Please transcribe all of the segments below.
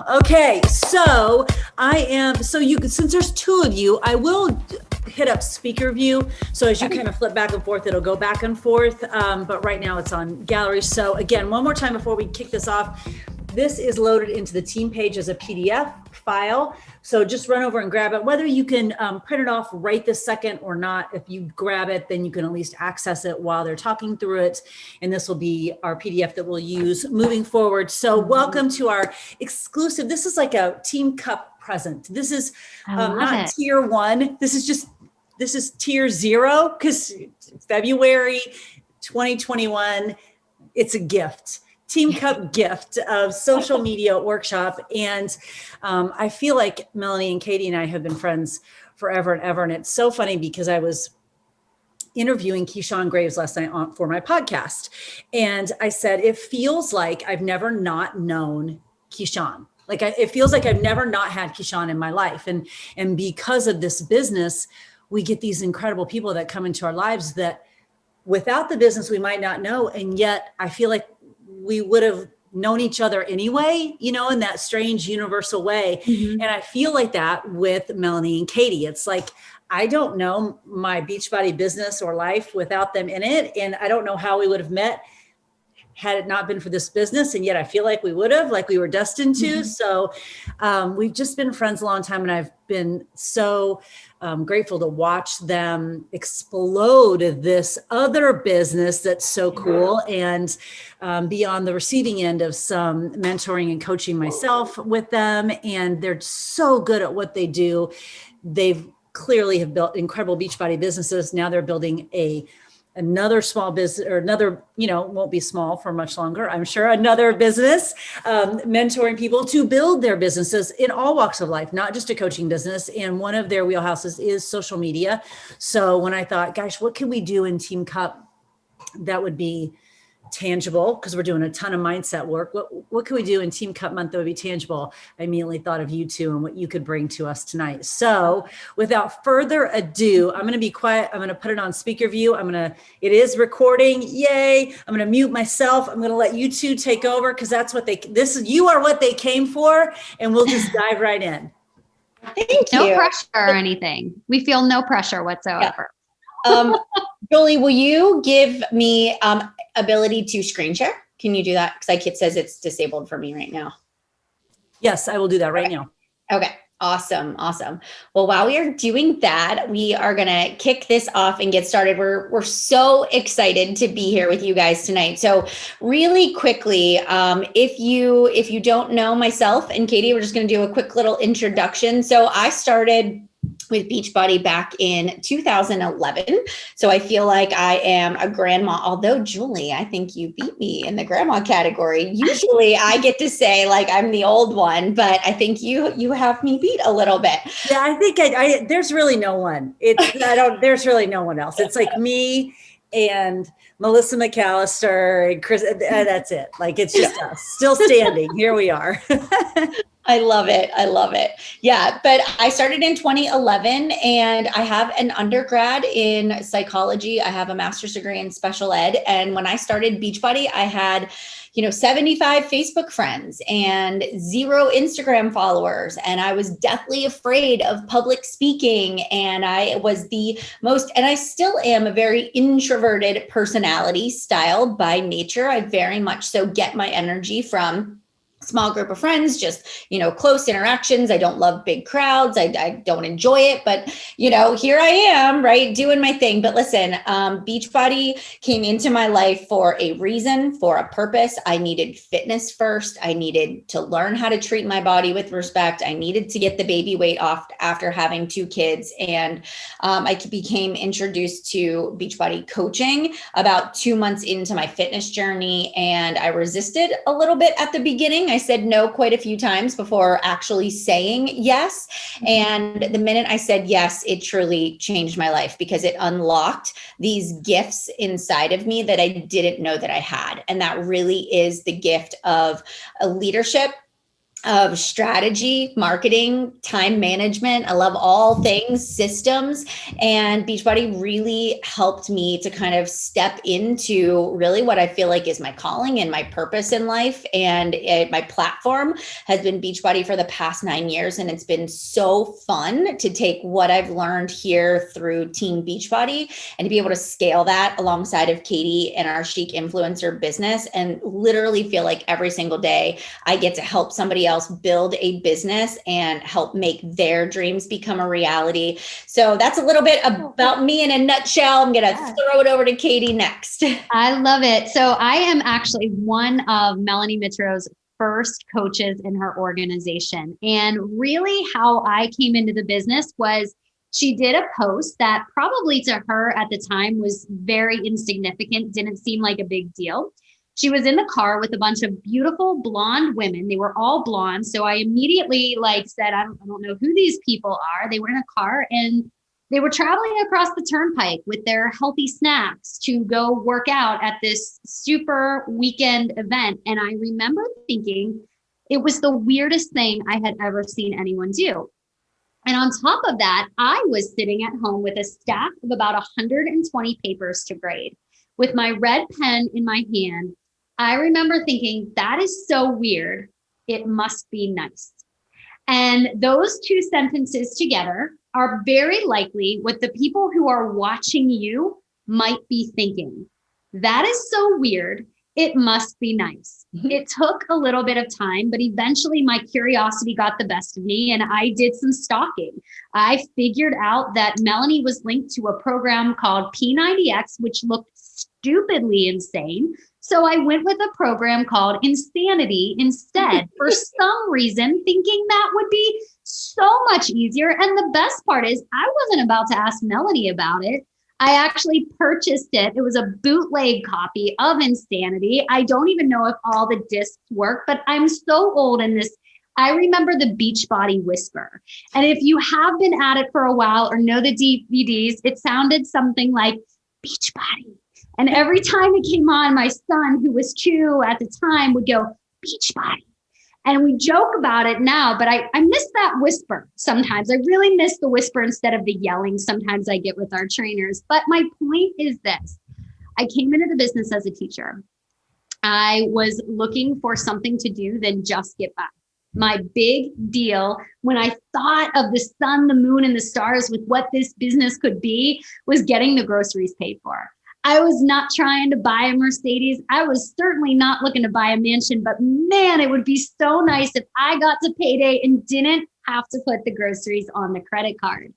Okay, so since there's two of you, I will hit up speaker view. So as you kind of flip back and forth, it'll go back and forth. But right now it's on gallery. So again, one more time before we kick this off, this is loaded into the team page as a PDF file. So just run over and grab it, whether you can print it off right this second or not. If you grab it, then you can at least access it while they're talking through it. And this will be our PDF that we'll use moving forward. So welcome to our exclusive, this is like a Team Cup present. This is not tier one. This is tier zero because February 2021, it's a gift. Team Cup gift of social media workshop. And I feel like Melanie and Katie and I have been friends forever and ever. And it's so funny because I was interviewing Keyshawn Graves last night for my podcast. And I said, it feels like I've never not known Keyshawn. Like it feels like I've never not had Keyshawn in my life. And because of this business, we get these incredible people that come into our lives that without the business, we might not know. And yet I feel like we would have known each other anyway, in that strange universal way. Mm-hmm. And I feel like that with Melanie and Katie. It's like, I don't know my Beachbody business or life without them in it. And I don't know how we would have met had it not been for this business. And yet I feel like we would have, like we were destined to. Mm-hmm. So we've just been friends a long time. And I've been so grateful to watch them explode this other business that's so cool and be on the receiving end of some mentoring and coaching myself with them. And they're so good at what they do. They've clearly have built incredible Beachbody businesses. Now they're building another small business or another, won't be small for much longer, I'm sure, another business, mentoring people to build their businesses in all walks of life, not just a coaching business. And one of their wheelhouses is social media. So when I thought, gosh, what can we do in Team Cup that would be tangible? Because we're doing a ton of mindset work. What can we do in Team Cup month that would be tangible? I immediately thought of you two and what you could bring to us tonight. So without further ado, I'm going to be quiet. I'm going to put it on speaker view. It is recording. Yay. I'm going to mute myself. I'm going to let you two take over because that's what you are what they came for. And we'll just dive right in. Thank you. No pressure or anything. We feel no pressure whatsoever. Yeah. Jolie, will you give me ability to screen share? Can you do that? Because it says it's disabled for me right now. Yes, I will do that right now. Okay. Awesome. Well, while we are doing that, we are going to kick this off and get started. We're so excited to be here with you guys tonight. So really quickly, if you don't know myself and Katie, we're just going to do a quick little introduction. So I started with Beachbody back in 2011. So I feel like I am a grandma, although Julie, I think you beat me in the grandma category. Usually I get to say like I'm the old one, but I think you have me beat a little bit. Yeah, I think there's really no one. There's really no one else. It's like me and Melissa McAllister and Chris, that's it. Like it's just us still standing. Here we are. I love it. Yeah. But I started in 2011 and I have an undergrad in psychology. I have a master's degree in special ed. And when I started Beachbody, I had 75 Facebook friends and 0 Instagram followers. And I was deathly afraid of public speaking. And I was and I still am a very introverted personality style by nature. I very much so get my energy from small group of friends, just, close interactions. I don't love big crowds. I don't enjoy it, but, here I am, right, doing my thing. But listen, Beachbody came into my life for a reason, for a purpose. I needed fitness first. I needed to learn how to treat my body with respect. I needed to get the baby weight off after having 2 kids. And I became introduced to Beachbody coaching about 2 months into my fitness journey. And I resisted a little bit at the beginning. I said no quite a few times before actually saying yes. And the minute I said yes, it truly changed my life because it unlocked these gifts inside of me that I didn't know that I had. And that really is the gift of a leadership of strategy, marketing, time management. I love all things systems. And Beachbody really helped me to kind of step into really what I feel like is my calling and my purpose in life. And my platform has been Beachbody for the past 9 years. And it's been so fun to take what I've learned here through Team Beachbody and to be able to scale that alongside of Katie and our Chic Influencer business, and literally feel like every single day I get to help somebody else build a business and help make their dreams become a reality. So that's a little bit about me in a nutshell. I'm going to throw it over to Katie next. I love it. So I am actually one of Melanie Mitro's first coaches in her organization. And really how I came into the business was she did a post that probably to her at the time was very insignificant, didn't seem like a big deal. She was in the car with a bunch of beautiful blonde women. They were all blonde. So I immediately said, I don't know who these people are. They were in a car and they were traveling across the turnpike with their healthy snacks to go work out at this super weekend event. And I remember thinking it was the weirdest thing I had ever seen anyone do. And on top of that, I was sitting at home with a stack of about 120 papers to grade with my red pen in my hand. I remember thinking, that is so weird. It must be nice. And those two sentences together are very likely what the people who are watching you might be thinking. That is so weird. It must be nice. It took a little bit of time, but eventually my curiosity got the best of me and I did some stalking. I figured out that Melanie was linked to a program called P90X, which looked stupidly insane. So I went with a program called Insanity instead for some reason, thinking that would be so much easier. And the best part is I wasn't about to ask Melanie about it. I actually purchased it. It was a bootleg copy of Insanity. I don't even know if all the discs work, but I'm so old in this. I remember the Beachbody whisper. And if you have been at it for a while or know the DVDs, it sounded something like Beachbody. And every time it came on, my son, who was 2 at the time, would go, Beachbody. And we joke about it now, but I miss that whisper sometimes. I really miss the whisper instead of the yelling sometimes I get with our trainers. But my point is this. I came into the business as a teacher. I was looking for something to do than just get by. My big deal when I thought of the sun, the moon, and the stars with what this business could be was getting the groceries paid for. I was not trying to buy a Mercedes. I was certainly not looking to buy a mansion, but man, it would be so nice if I got to payday and didn't have to put the groceries on the credit card.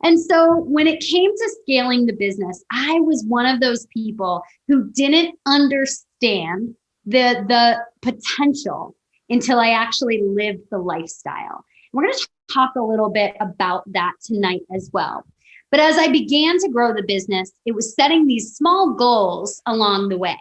And so when it came to scaling the business, I was one of those people who didn't understand the potential until I actually lived the lifestyle. We're going to talk a little bit about that tonight as well. But as I began to grow the business, it was setting these small goals along the way.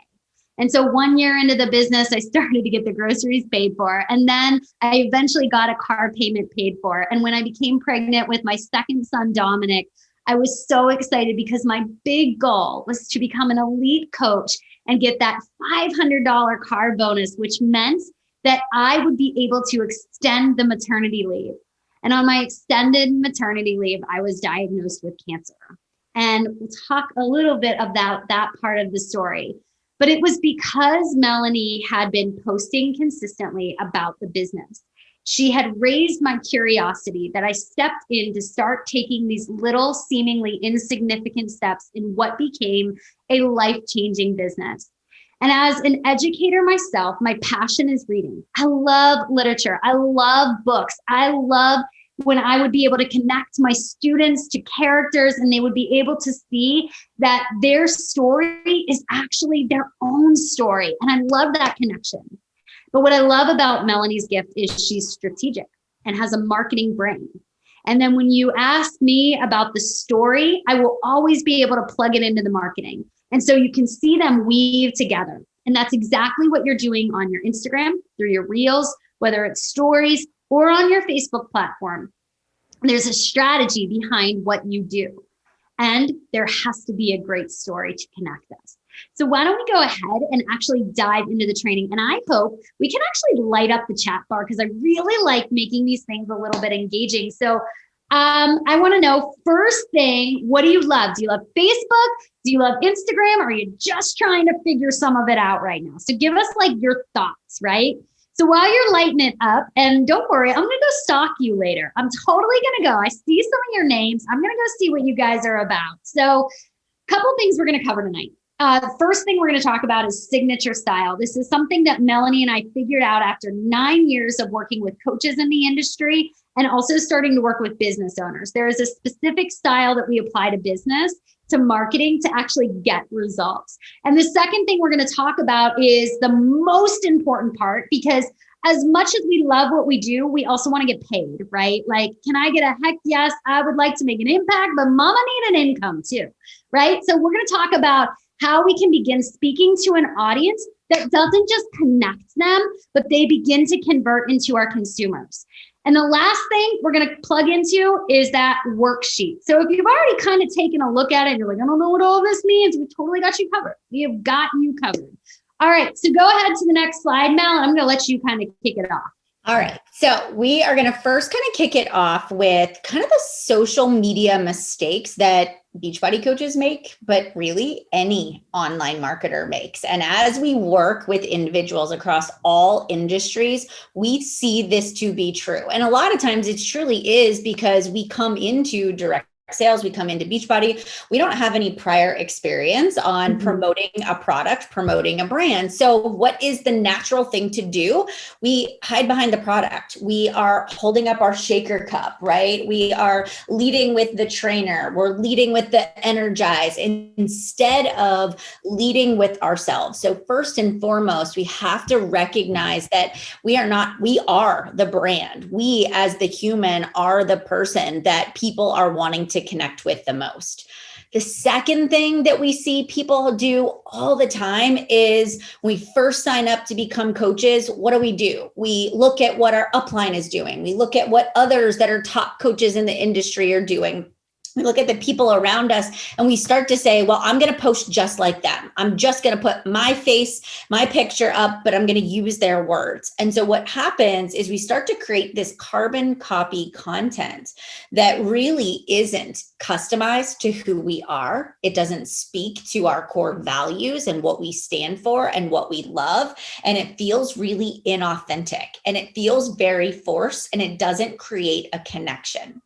And so 1 year into the business, I started to get the groceries paid for. And then I eventually got a car payment paid for. And when I became pregnant with my second son, Dominic, I was so excited because my big goal was to become an elite coach and get that $500 car bonus, which meant that I would be able to extend the maternity leave. And on my extended maternity leave, I was diagnosed with cancer. And we'll talk a little bit about that part of the story. But it was because Melanie had been posting consistently about the business. She had raised my curiosity that I stepped in to start taking these little seemingly insignificant steps in what became a life-changing business. And as an educator myself, my passion is reading. I love literature. I love books. I love when I would be able to connect my students to characters and they would be able to see that their story is actually their own story. And I love that connection. But what I love about Melanie's gift is she's strategic and has a marketing brain. And then when you ask me about the story, I will always be able to plug it into the marketing. And so you can see them weave together. And that's exactly what you're doing on your Instagram, through your reels, whether it's stories or on your Facebook platform. There's a strategy behind what you do. And there has to be a great story to connect us. So why don't we go ahead and actually dive into the training? And I hope we can actually light up the chat bar because I really like making these things a little bit engaging. So I want to know, first thing, what do you love? Do you love Facebook? Do you love Instagram? Or are you just trying to figure some of it out right now? So give us like your thoughts, right? So while you're lighting it up, and don't worry, I'm going to go stalk you later. I'm totally going to go. I see some of your names. I'm going to go see what you guys are about. So a couple things we're going to cover tonight. The first thing we're going to talk about is signature style. This is something that Melanie and I figured out after 9 years of working with coaches in the industry and also starting to work with business owners. There is a specific style that we apply to business, to marketing, to actually get results. And the second thing we're going to talk about is the most important part, because as much as we love what we do, we also want to get paid, right? Like, can I get a heck yes? I would like to make an impact, but mama need an income too, right? So we're going to talk about how we can begin speaking to an audience that doesn't just connect them, but they begin to convert into our consumers. And the last thing we're going to plug into is that worksheet. So if you've already kind of taken a look at it and you're like, I don't know what all this means, we totally got you covered. We have got you covered. All right, so go ahead to the next slide, Mel, and I'm going to let you kind of kick it off. All right. So we are going to first kind of kick it off with kind of the social media mistakes that Beachbody coaches make, but really any online marketer makes. And as we work with individuals across all industries, we see this to be true. And a lot of times it truly is because we come into direct sales, we come into Beachbody, we don't have any prior experience on promoting a product, promoting a brand. So what is the natural thing to do? We hide behind the product. We are holding up our shaker cup, right? We are leading with the trainer. We're leading with the Energize instead of leading with ourselves. So first and foremost, we have to recognize that we are the brand. We as the human are the person that people are wanting to connect with the most. The second thing that we see people do all the time is when we first sign up to become coaches, what do? We look at what our upline is doing. We look at what others that are top coaches in the industry are doing. We look at the people around us and we start to say, well, I'm going to post just like them. I'm just going to put my face, my picture up, but I'm going to use their words. And so what happens is we start to create this carbon copy content that really isn't customized to who we are. It doesn't speak to our core values and what we stand for and what we love. And it feels really inauthentic and it feels very forced and it doesn't create a connection.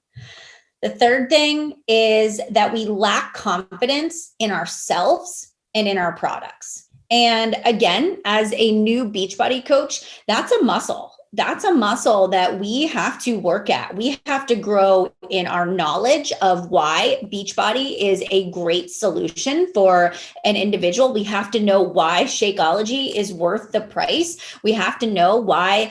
The third thing is that we lack confidence in ourselves and in our products. And again, as a new Beachbody coach, that's a muscle. That's a muscle that we have to work at. We have to grow in our knowledge of why Beachbody is a great solution for an individual. We have to know why Shakeology is worth the price. We have to know why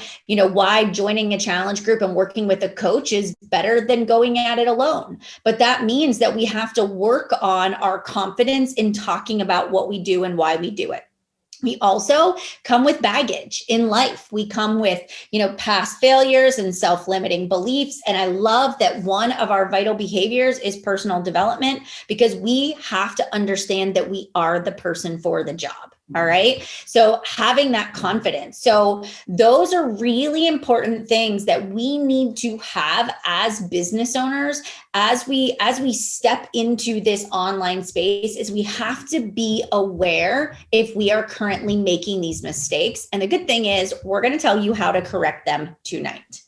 joining a challenge group and working with a coach is better than going at it alone. But that means that we have to work on our confidence in talking about what we do and why we do it. We also come with baggage in life. We come with, past failures and self-limiting beliefs. And I love that one of our vital behaviors is personal development because we have to understand that we are the person for the job. All right. So having that confidence. So those are really important things that we need to have as business owners as we step into this online space is we have to be aware if we are currently making these mistakes. And the good thing is we're going to tell you how to correct them tonight.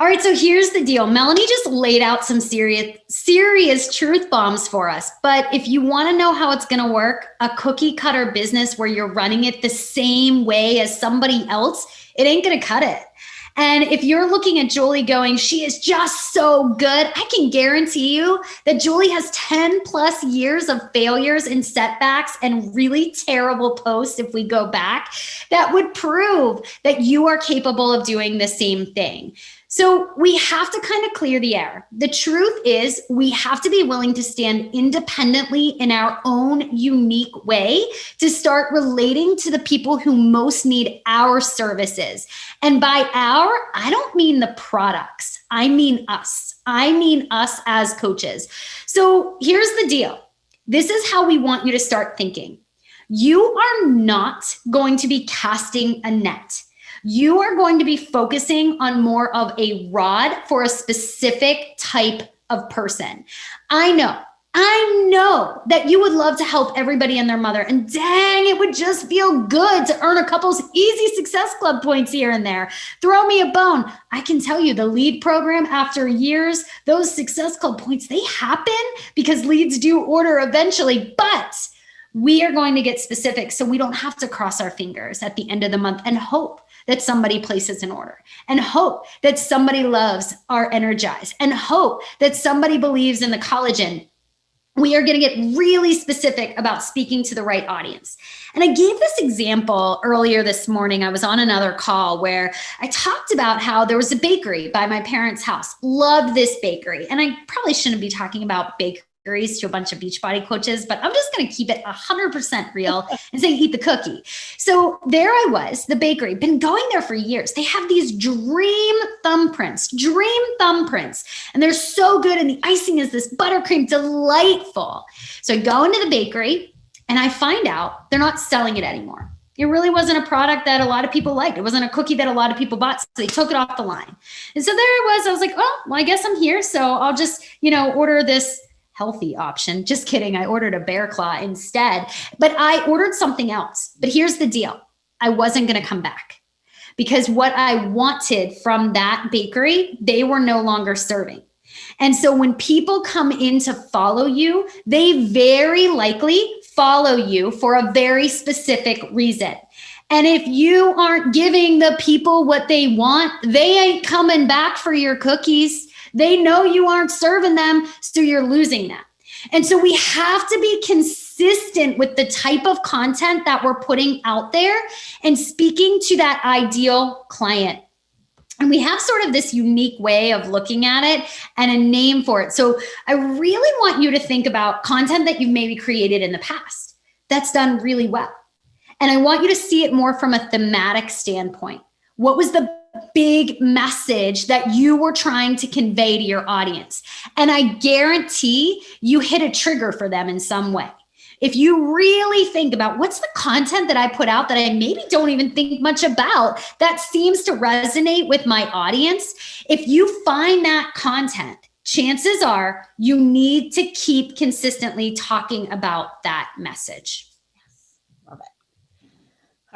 All right, so here's the deal. Melanie just laid out some serious truth bombs for us. But if you want to know how it's going to work, a cookie cutter business where you're running it the same way as somebody else, it ain't going to cut it. And if you're looking at Julie going, she is just so good, I can guarantee you that Julie has 10 plus years of failures and setbacks and really terrible posts, if we go back, that would prove that you are capable of doing the same thing. So we have to kind of clear the air. The truth is we have to be willing to stand independently in our own unique way to start relating to the people who most need our services. And by our, I don't mean the products. I mean us. I mean us as coaches. So here's the deal. This is how we want you to start thinking. You are not going to be casting a net. You are going to be focusing on more of a rod for a specific type of person. I know that you would love to help everybody and their mother. And dang, it would just feel good to earn a couple easy Success Club points here and there. Throw me a bone. I can tell you the lead program, after years, those Success Club points, they happen because leads do order eventually. But we are going to get specific so we don't have to cross our fingers at the end of the month and hope that somebody places an order, and hope that somebody loves our Energize, and hope that somebody believes in the collagen. We are going to get really specific about speaking to the right audience. And I gave this example earlier this morning. I was on another call where I talked about how there was a bakery by my parents' house. Loved this bakery. And I probably shouldn't be talking about bakeries to a bunch of Beachbody coaches, but I'm just going to keep it 100% real and say eat the cookie. So there I was, the bakery, been going there for years. They have these dream thumbprints, and they're so good. And the icing is this buttercream, delightful. So I go into the bakery and I find out they're not selling it anymore. It really wasn't a product that a lot of people liked. It wasn't a cookie that a lot of people bought. So they took it off the line. And so there it was. I was like, oh, well, I guess I'm here. So I'll just, order this healthy option. Just kidding. I ordered a bear claw instead, but I ordered something else. But here's the deal. I wasn't going to come back because what I wanted from that bakery, they were no longer serving. And so when people come in to follow you, they very likely follow you for a very specific reason. And if you aren't giving the people what they want, they ain't coming back for your cookies. They know you aren't serving them, so you're losing them. And so we have to be consistent with the type of content that we're putting out there and speaking to that ideal client. And we have sort of this unique way of looking at it and a name for it. So I really want you to think about content that you've maybe created in the past that's done really well. And I want you to see it more from a thematic standpoint. What was the big message that you were trying to convey to your audience? And I guarantee you hit a trigger for them in some way. If you really think about what's the content that I put out that I maybe don't even think much about that seems to resonate with my audience, if you find that content, chances are you need to keep consistently talking about that message. Love it.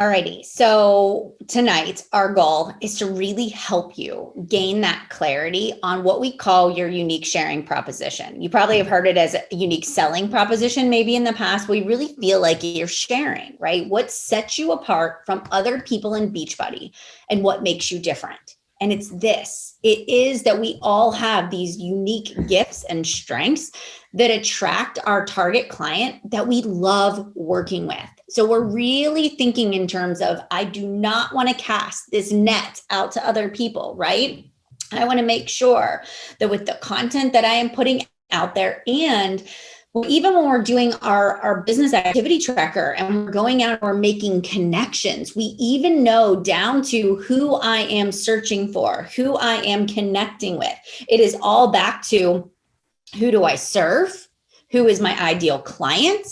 Alrighty, so tonight our goal is to really help you gain that clarity on what we call your unique sharing proposition. You probably have heard it as a unique selling proposition maybe in the past. We really feel like you're sharing, right? What sets you apart from other people in Beachbody and what makes you different. And it's this. It is that we all have these unique gifts and strengths that attract our target client that we love working with. So we're really thinking in terms of, I do not want to cast this net out to other people, right? I want to make sure that with the content that I am putting out there, and even when we're doing our business activity tracker and we're going out and we're making connections, we even know down to who I am searching for, who I am connecting with. It is all back to, who do I serve? Who is my ideal client?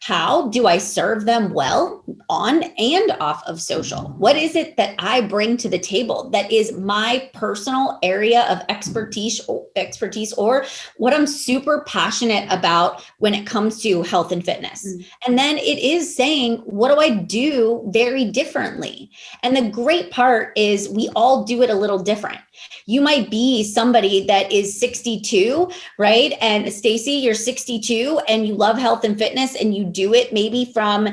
How do I serve them well on and off of social? What is it that I bring to the table that is my personal area of expertise, or what I'm super passionate about when it comes to health and fitness? And then it is saying, what do I do very differently? And the great part is we all do it a little different. You might be somebody that is 62, right? And Stacy, you're 62 and you love health and fitness, and you do it maybe from,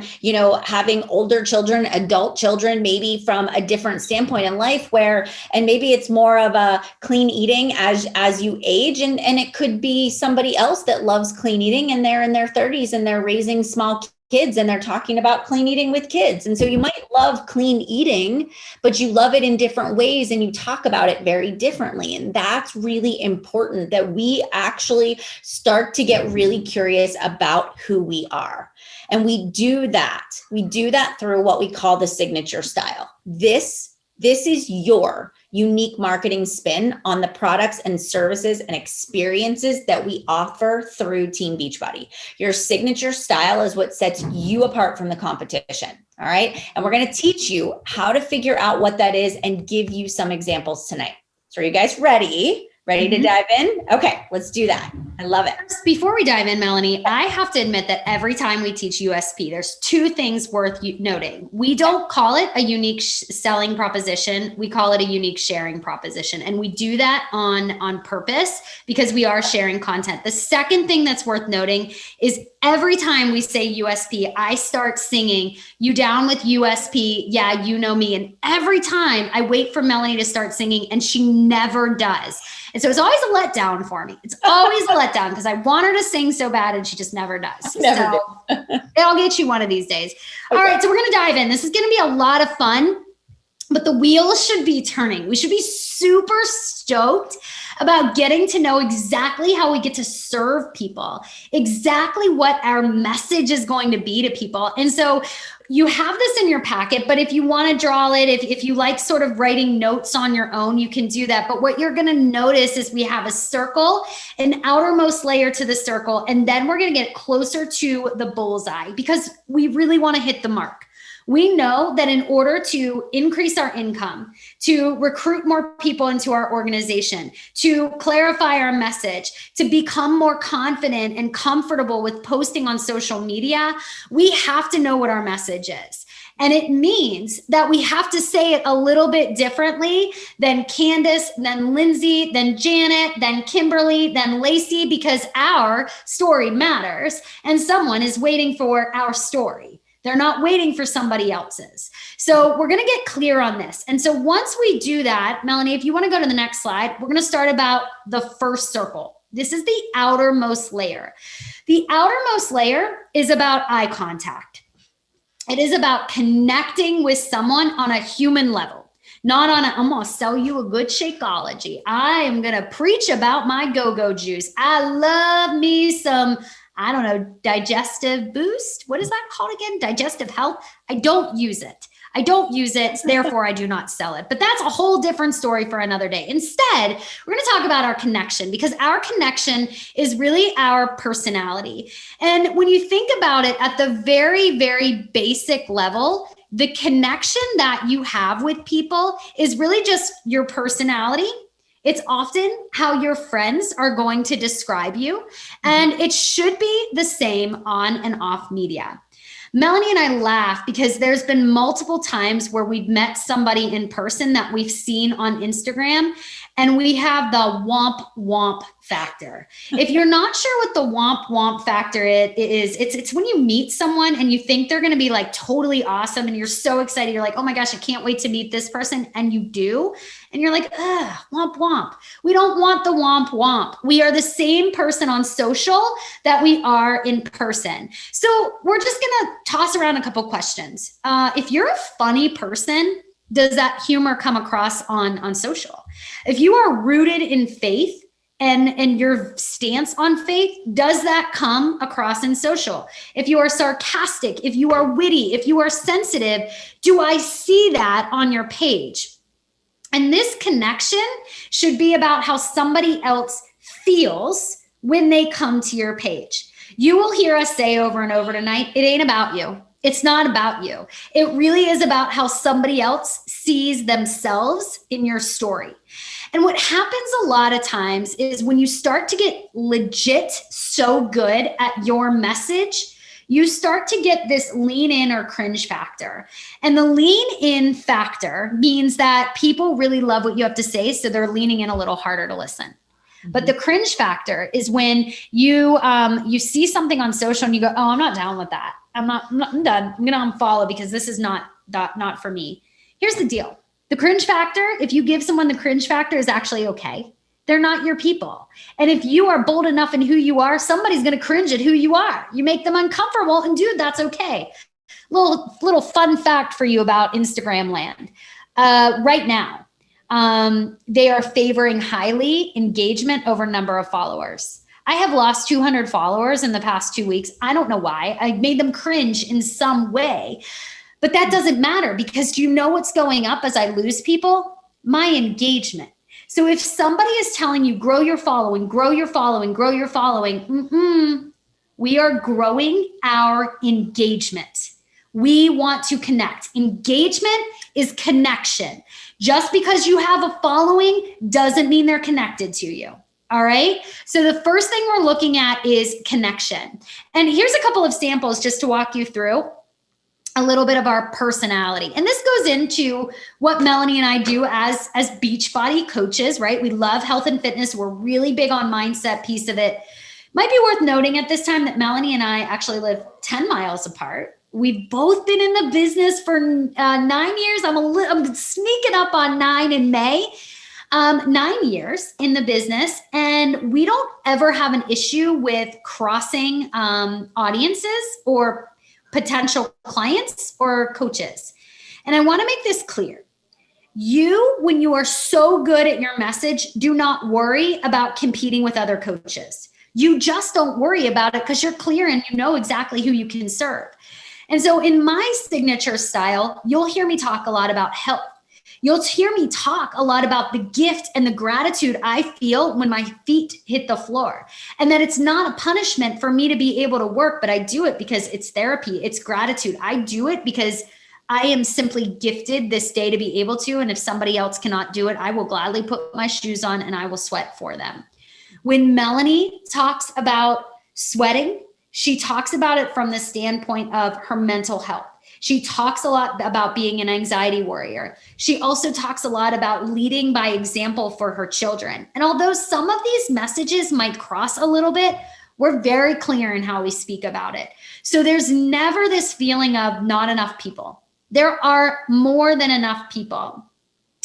having older children, adult children, maybe from a different standpoint in life and maybe it's more of a clean eating as you age. And it could be somebody else that loves clean eating and they're in their 30s and they're raising small kids and they're talking about clean eating with kids. And so you might love clean eating, but you love it in different ways and you talk about it very differently. And that's really important, that we actually start to get really curious about who we are. And we do that. We do that through what we call the signature style. This is your unique marketing spin on the products and services and experiences that we offer through Team Beachbody. Your signature style is what sets you apart from the competition. All right. And we're going to teach you how to figure out what that is and give you some examples tonight. So are you guys ready? Ready to dive in? Okay, let's do that. I love it. Before we dive in, Melanie, I have to admit that every time we teach USP, there's two things worth noting. We don't call it a unique selling proposition. We call it a unique sharing proposition. And we do that on purpose because we are sharing content. The second thing that's worth noting is every time we say USP, I start singing, "You down with USP? Yeah, you know me." And every time I wait for Melanie to start singing and she never does. And so it's always a letdown for me. It's always a letdown because I want her to sing so bad and she just never does. Never I'll get you one of these days. Okay. All right, so we're going to dive in. This is going to be a lot of fun, but the wheels should be turning. We should be super stoked about getting to know exactly how we get to serve people, exactly what our message is going to be to people. And so you have this in your packet, but if you want to draw it, if you like sort of writing notes on your own, you can do that. But what you're going to notice is we have a circle, an outermost layer to the circle, and then we're going to get closer to the bullseye because we really want to hit the mark. We know that in order to increase our income, to recruit more people into our organization, to clarify our message, to become more confident and comfortable with posting on social media, we have to know what our message is. And it means that we have to say it a little bit differently than Candace, than Lindsay, than Janet, than Kimberly, than Lacey, because our story matters and someone is waiting for our story. They're not waiting for somebody else's. So we're going to get clear on this. And so once we do that, Melanie, if you want to go to the next slide, we're going to start about the first circle. This is the outermost layer. The outermost layer is about eye contact. It is about connecting with someone on a human level, not on I'm going to sell you a good Shakeology. I am going to preach about my go-go juice. I love me some, I don't know, digestive boost. What is that called again? Digestive health. I don't use it. Therefore I do not sell it. But that's a whole different story for another day. Instead, we're going to talk about our connection because our connection is really our personality. And when you think about it at the very, very basic level, the connection that you have with people is really just your personality. It's often how your friends are going to describe you, and it should be the same on and off media. Melanie and I laugh because there's been multiple times where we've met somebody in person that we've seen on Instagram, and we have the womp womp factor. If you're not sure what the womp womp factor is, it's when you meet someone and you think they're going to be like totally awesome and you're so excited. You're like, oh my gosh, I can't wait to meet this person. And you do. And you're like, ugh, womp womp. We don't want the womp womp. We are the same person on social that we are in person. So we're just going to toss around a couple questions. If you're a funny person, does that humor come across on social? If you are rooted in faith and your stance on faith, does that come across in social? If you are sarcastic, if you are witty, if you are sensitive, do I see that on your page? And this connection should be about how somebody else feels when they come to your page. You will hear us say over and over tonight, it ain't about you. It's not about you. It really is about how somebody else sees themselves in your story. And what happens a lot of times is when you start to get legit so good at your message, you start to get this lean in or cringe factor. And the lean in factor means that people really love what you have to say, so they're leaning in a little harder to listen. But the cringe factor is when you see something on social and you go, oh, I'm not down with that. I'm done. I'm going to unfollow because this is not for me. Here's the deal. The cringe factor, if you give someone the cringe factor, is actually okay. They're not your people. And if you are bold enough in who you are, somebody's going to cringe at who you are. You make them uncomfortable, and dude, that's okay. Little fun fact for you about Instagram land. Right now, they are favoring highly engagement over number of followers. I have lost 200 followers in the past 2 weeks. I don't know why. I made them cringe in some way, but that doesn't matter because do you know what's going up as I lose people? my engagement. So if somebody is telling you, grow your following, grow your following, grow your following, we are growing our engagement. We want to connect. Engagement is connection. Just because you have a following doesn't mean they're connected to you. All right. So the first thing we're looking at is connection. And here's a couple of samples just to walk you through a little bit of our personality. And this goes into what Melanie and I do as Beachbody coaches, right? We love health and fitness. We're really big on mindset piece of it. Might be worth noting at this time that Melanie and I actually live 10 miles apart. We've both been in the business for 9 years. I'm sneaking up on 9 in May. 9 years in the business, and we don't ever have an issue with crossing audiences or potential clients or coaches. And I want to make this clear. When you are so good at your message, do not worry about competing with other coaches. You just don't worry about it because you're clear and you know exactly who you can serve. And so in my signature style, you'll hear me talk a lot about health. You'll hear me talk a lot about the gift and the gratitude I feel when my feet hit the floor. And that it's not a punishment for me to be able to work, but I do it because it's therapy. It's gratitude. I do it because I am simply gifted this day to be able to. And if somebody else cannot do it, I will gladly put my shoes on and I will sweat for them. When Melanie talks about sweating, she talks about it from the standpoint of her mental health. She talks a lot about being an anxiety warrior. She also talks a lot about leading by example for her children. And although some of these messages might cross a little bit, we're very clear in how we speak about it. So there's never this feeling of not enough people. There are more than enough people.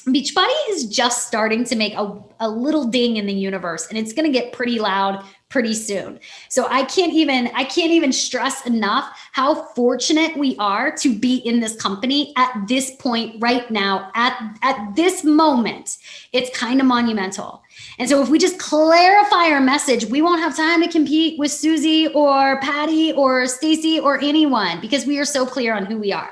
Beachbody is just starting to make a little ding in the universe, and it's going to get pretty loud pretty soon. So I can't even stress enough how fortunate we are to be in this company at this point right now, at this moment. It's kind of monumental. And so if we just clarify our message, we won't have time to compete with Susie or Patty or Stacy or anyone because we are so clear on who we are.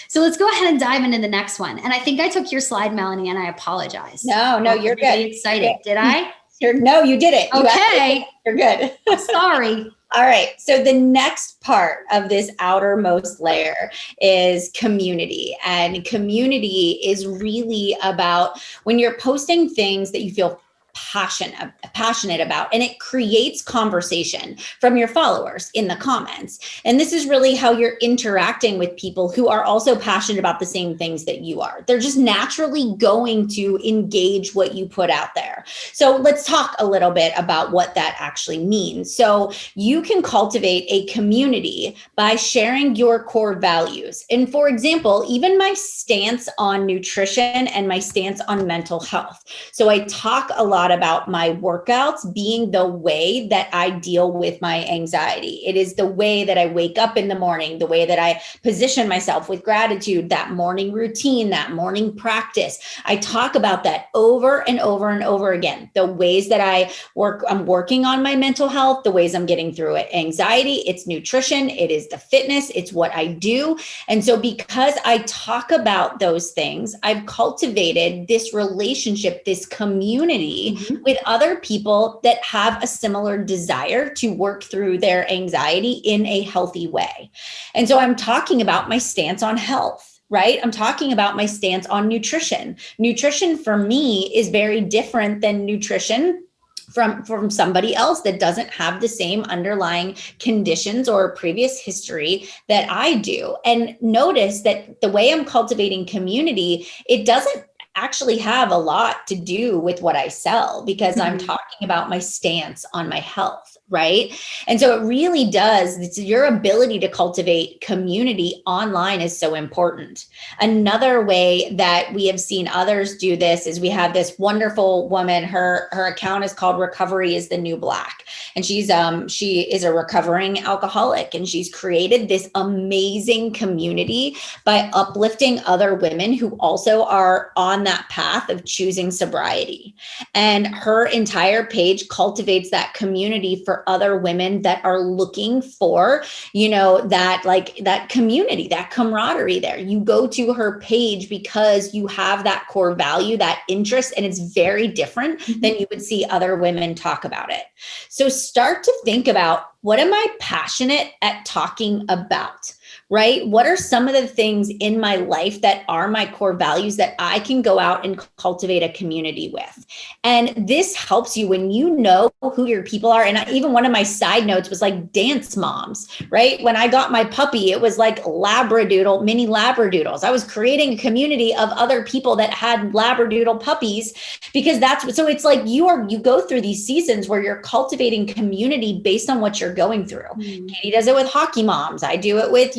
So let's go ahead and dive into the next one. And I think I took your slide, Melanie, and I apologize. No, you're good. Really excited. Did I? No, you did it. Okay. You're good. Sorry. All right. So the next part of this outermost layer is community. And community is really about when you're posting things that you feel passionate about, and it creates conversation from your followers in the comments. And this is really how you're interacting with people who are also passionate about the same things that you are. They're just naturally going to engage what you put out there. So let's talk a little bit about what that actually means. So you can cultivate a community by sharing your core values. And for example, even my stance on nutrition and my stance on mental health. So I talk a lot about my workouts being the way that I deal with my anxiety. It is the way that I wake up in the morning, the way that I position myself with gratitude, that morning routine, that morning practice. I talk about that over and over and over again. The ways that I'm working on my mental health, the ways I'm getting through it. Anxiety, it's nutrition, it is the fitness, it's what I do. And so because I talk about those things, I've cultivated this relationship, this community with other people that have a similar desire to work through their anxiety in a healthy way. And so I'm talking about my stance on health, right? I'm talking about my stance on nutrition. Nutrition for me is very different than nutrition from somebody else that doesn't have the same underlying conditions or previous history that I do. And notice that the way I'm cultivating community, it doesn't actually have a lot to do with what I sell because I'm talking about my stance on my health, right? And so it really does, it's your ability to cultivate community online is so important. Another way that we have seen others do this is we have this wonderful woman, her account is called Recovery is the New Black. And she is a recovering alcoholic, and she's created this amazing community by uplifting other women who also are on that path of choosing sobriety. And her entire page cultivates that community for for other women that are looking for, that community, that camaraderie there. You go to her page because you have that core value, that interest, and it's very different than you would see other women talk about it. So start to think about, what am I passionate at talking about? Right? What are some of the things in my life that are my core values that I can go out and cultivate a community with? And this helps you when you know who your people are. And even one of my side notes was like dance moms, right? When I got my puppy, it was like mini Labradoodles. I was creating a community of other people that had Labradoodle puppies, because so it's like you go through these seasons where you're cultivating community based on what you're going through. Katie does it with hockey moms. I do it with,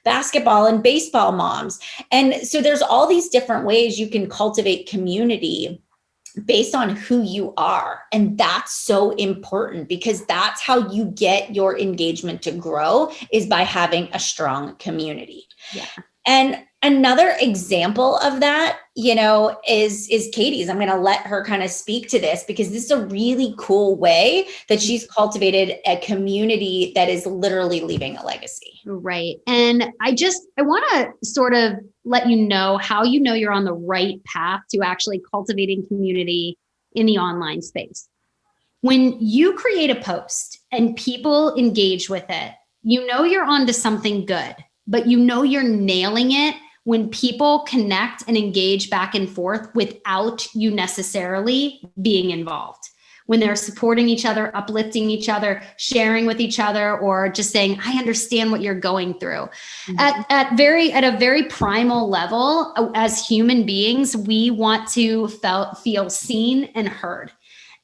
basketball and baseball moms. And so there's all these different ways you can cultivate community based on who you are. And that's so important, because that's how you get your engagement to grow, is by having a strong community. Yeah. And another example of that, is Katie's. I'm going to let her kind of speak to this, because this is a really cool way that she's cultivated a community that is literally leaving a legacy. Right. And I want to sort of let you know how you're on the right path to actually cultivating community in the online space. When you create a post and people engage with it, you're onto something good, but you're nailing it when people connect and engage back and forth without you necessarily being involved. When they're supporting each other, uplifting each other, sharing with each other, or just saying, I understand what you're going through. At a very primal level, as human beings, we want to feel seen and heard.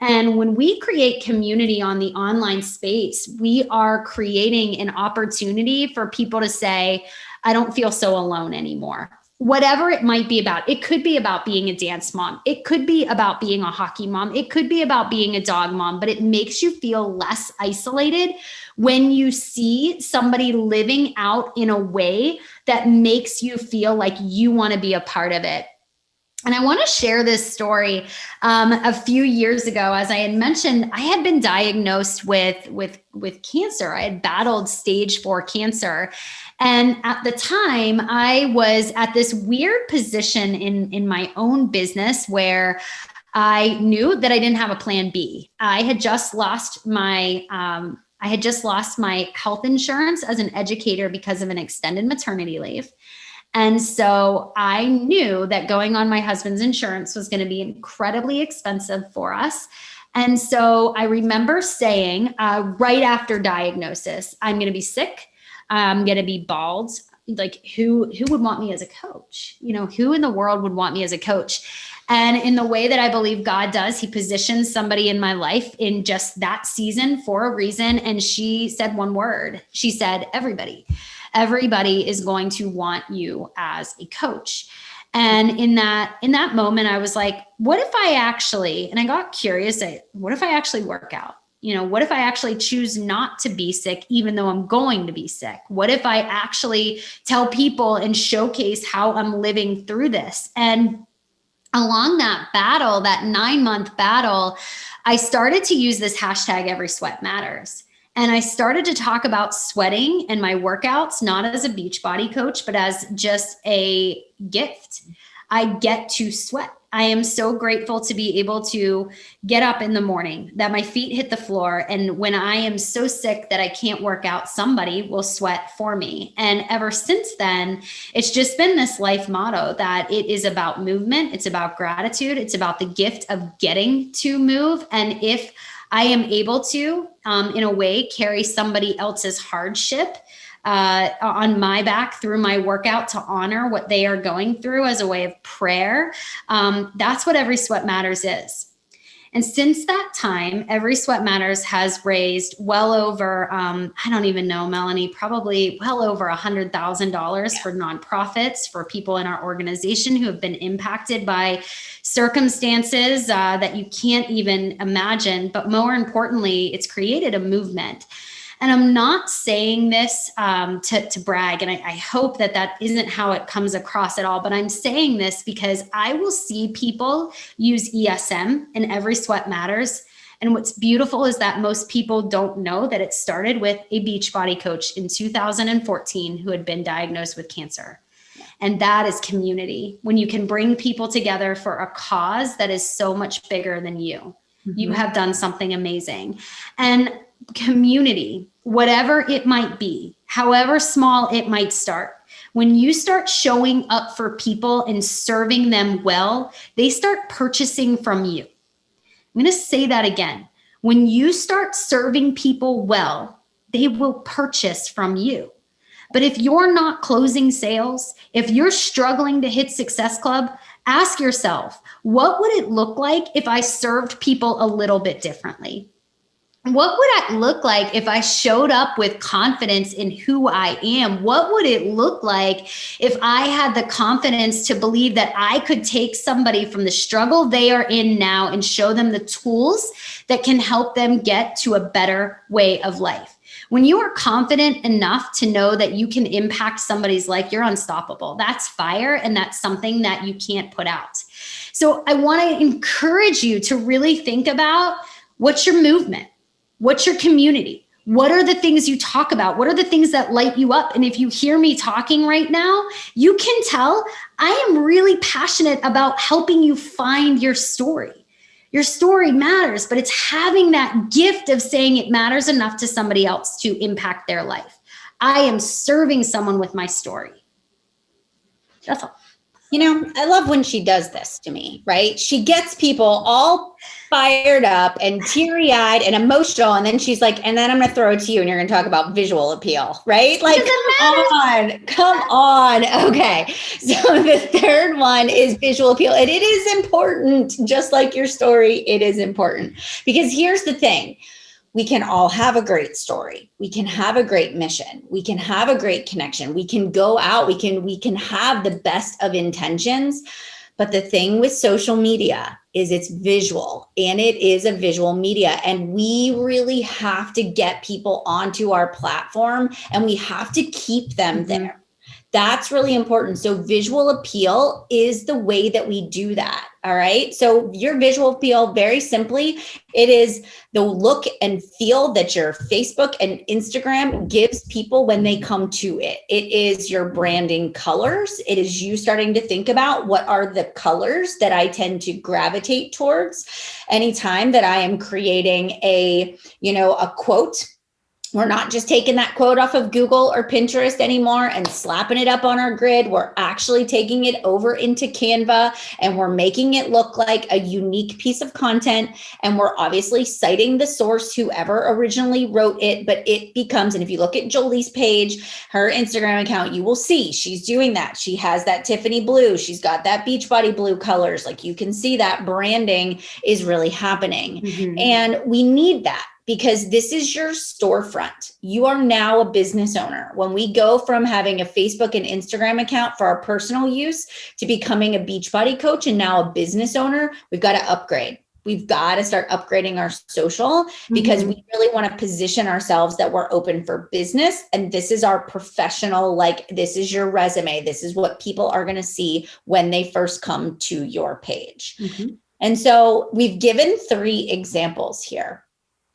And when we create community on the online space, we are creating an opportunity for people to say, I don't feel so alone anymore. Whatever it might be about. It could be about being a dance mom. It could be about being a hockey mom. It could be about being a dog mom, but it makes you feel less isolated when you see somebody living out in a way that makes you feel like you want to be a part of it. And I want to share this story. A few years ago, as I had mentioned, I had been diagnosed with cancer. I had battled stage 4 cancer. And at the time, I was at this weird position in my own business where I knew that I didn't have a plan B. I had just lost my health insurance as an educator because of an extended maternity leave. And so I knew that going on my husband's insurance was going to be incredibly expensive for us. And so I remember saying right after diagnosis, I'm going to be sick. I'm going to be bald. Like who would want me as a coach? Who in the world would want me as a coach? And in the way that I believe God does, he positions somebody in my life in just that season for a reason. And she said one word. She said, everybody is going to want you as a coach. And in that moment, I was like, what if I actually, and I got curious, what if I actually work out? What if I actually choose not to be sick, even though I'm going to be sick? What if I actually tell people and showcase how I'm living through this? And along that battle, that 9-month battle, I started to use this hashtag Every Sweat Matters. And I started to talk about sweating and my workouts, not as a Beachbody coach, but as just a gift. I get to sweat. I am so grateful to be able to get up in the morning, that my feet hit the floor. And when I am so sick that I can't work out, somebody will sweat for me. And ever since then, it's just been this life motto that it is about movement. It's about gratitude. It's about the gift of getting to move. And if I am able to, in a way, carry somebody else's hardship on my back through my workout to honor what they are going through as a way of prayer. That's what Every Sweat Matters is. And since that time, Every Sweat Matters has raised well over, I don't even know, Melanie, probably well over $100,000 for nonprofits, for people in our organization who have been impacted by circumstances that you can't even imagine. But more importantly, it's created a movement. And I'm not saying this to brag, and I hope that isn't how it comes across at all, but I'm saying this because I will see people use ESM and Every Sweat Matters And what's beautiful is that most people don't know that it started with a Beachbody coach in 2014 who had been diagnosed with cancer. And that is community. When you can bring people together for a cause that is so much bigger than you, you have done something amazing. And community, whatever it might be, however small it might start, when you start showing up for people and serving them well, they start purchasing from you. I'm going to say that again. When you start serving people well, they will purchase from you. But if you're not closing sales, if you're struggling to hit Success Club, ask yourself, what would it look like if I served people a little bit differently? What would it look like if I showed up with confidence in who I am? What would it look like if I had the confidence to believe that I could take somebody from the struggle they are in now and show them the tools that can help them get to a better way of life? When you are confident enough to know that you can impact somebody's life, you're unstoppable. That's fire, and that's something that you can't put out. So I want to encourage you to really think about, what's your movement? What's your community? What are the things you talk about? What are the things that light you up? And if you hear me talking right now, you can tell I am really passionate about helping you find your story. Your story matters, but it's having that gift of saying it matters enough to somebody else to impact their life. I am serving someone with my story. That's all. You know, I love when she does this to me, right? She gets people all fired up and teary-eyed and emotional. And then she's like, and then I'm going to throw it to you and you're going to talk about visual appeal, right? Like, come on. Okay. So the third one is visual appeal. And it is important, just like your story, it is important. Because here's the thing. We can all have a great story. We can have a great mission. We can have a great connection. We can go out. We can have the best of intentions. But the thing with social media is it's visual, and it is a visual media. And we really have to get people onto our platform, and we have to keep them there. That's really important. So visual appeal is the way that we do that. All right. So your visual appeal, very simply, it is the look and feel that your Facebook and Instagram gives people when they come to it. It is your branding colors. It is you starting to think about, what are the colors that I tend to gravitate towards anytime that I am creating a quote. We're not just taking that quote off of Google or Pinterest anymore and slapping it up on our grid. We're actually taking it over into Canva, and we're making it look like a unique piece of content. And we're obviously citing the source, whoever originally wrote it, but it becomes, and if you look at Jolie's page, her Instagram account, you will see she's doing that. She has that Tiffany blue. She's got that Beachbody blue colors. Like, you can see that branding is really happening. And we need that, because this is your storefront. You are now a business owner. When we go from having a Facebook and Instagram account for our personal use to becoming a Beachbody coach and now a business owner, we've got to upgrade. We've got to start upgrading our social, because we really want to position ourselves that we're open for business. And this is our professional, like, this is your resume. This is what people are going to see when they first come to your page. And so we've given 3 examples here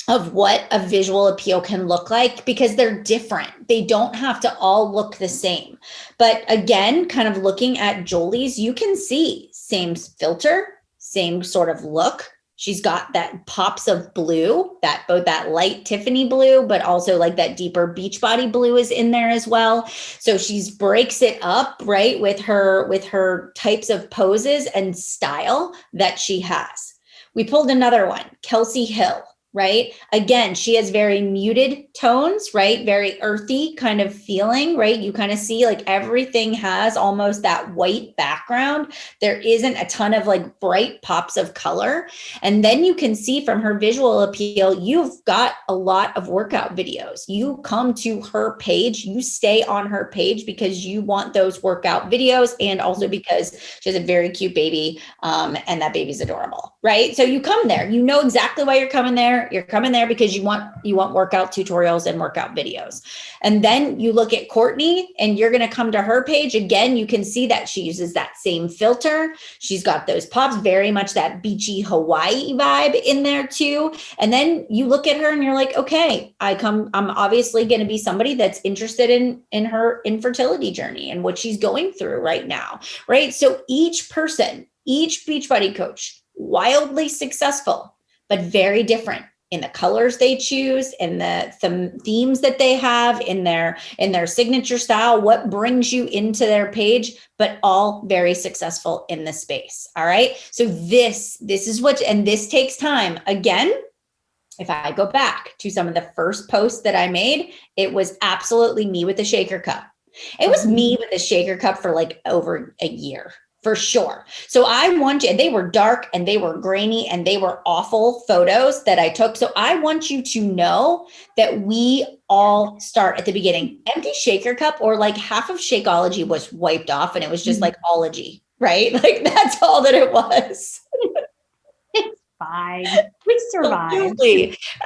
of what a visual appeal can look like, because they're different. They don't have to all look the same. But again, kind of looking at Jolie's, you can see same filter, same sort of look. She's got that pops of blue, that both that light Tiffany blue, but also like that deeper Beachbody blue is in there as well. So she's breaks it up, right, with her types of poses and style that she has. We pulled another one, Kelsey Hill. Right? Again, she has very muted tones, right? Very earthy kind of feeling, right? You kind of see like everything has almost that white background. There isn't a ton of like bright pops of color. And then you can see from her visual appeal, you've got a lot of workout videos. You come to her page, you stay on her page because you want those workout videos, and also because she has a very cute baby, and that baby's adorable, right? So you come there, you know exactly why you're coming there. there. You're coming there because you want workout tutorials and workout videos. And then you look at Courtney and you're going to come to her page. Again, you can see that she uses that same filter. She's got those pops, very much that beachy Hawaii vibe in there too. And then you look at her and you're like, okay, I'm obviously going to be somebody that's interested in her infertility journey and what she's going through right now, right? So each person, each Beachbody coach, wildly successful, but very different in the colors they choose, in the themes that they have, in their signature style, what brings you into their page, but all very successful in the space. All right. So this is what, and this takes time. Again, if I go back to some of the first posts that I made, it was absolutely me with a shaker cup. It was me with a shaker cup for like over a year. For sure. So I want you, they were dark and they were grainy and they were awful photos that I took. So I want you to know that we all start at the beginning. Empty shaker cup, or like half of Shakeology was wiped off and it was just like ology, right? Like that's all that it was. It's fine. We survived.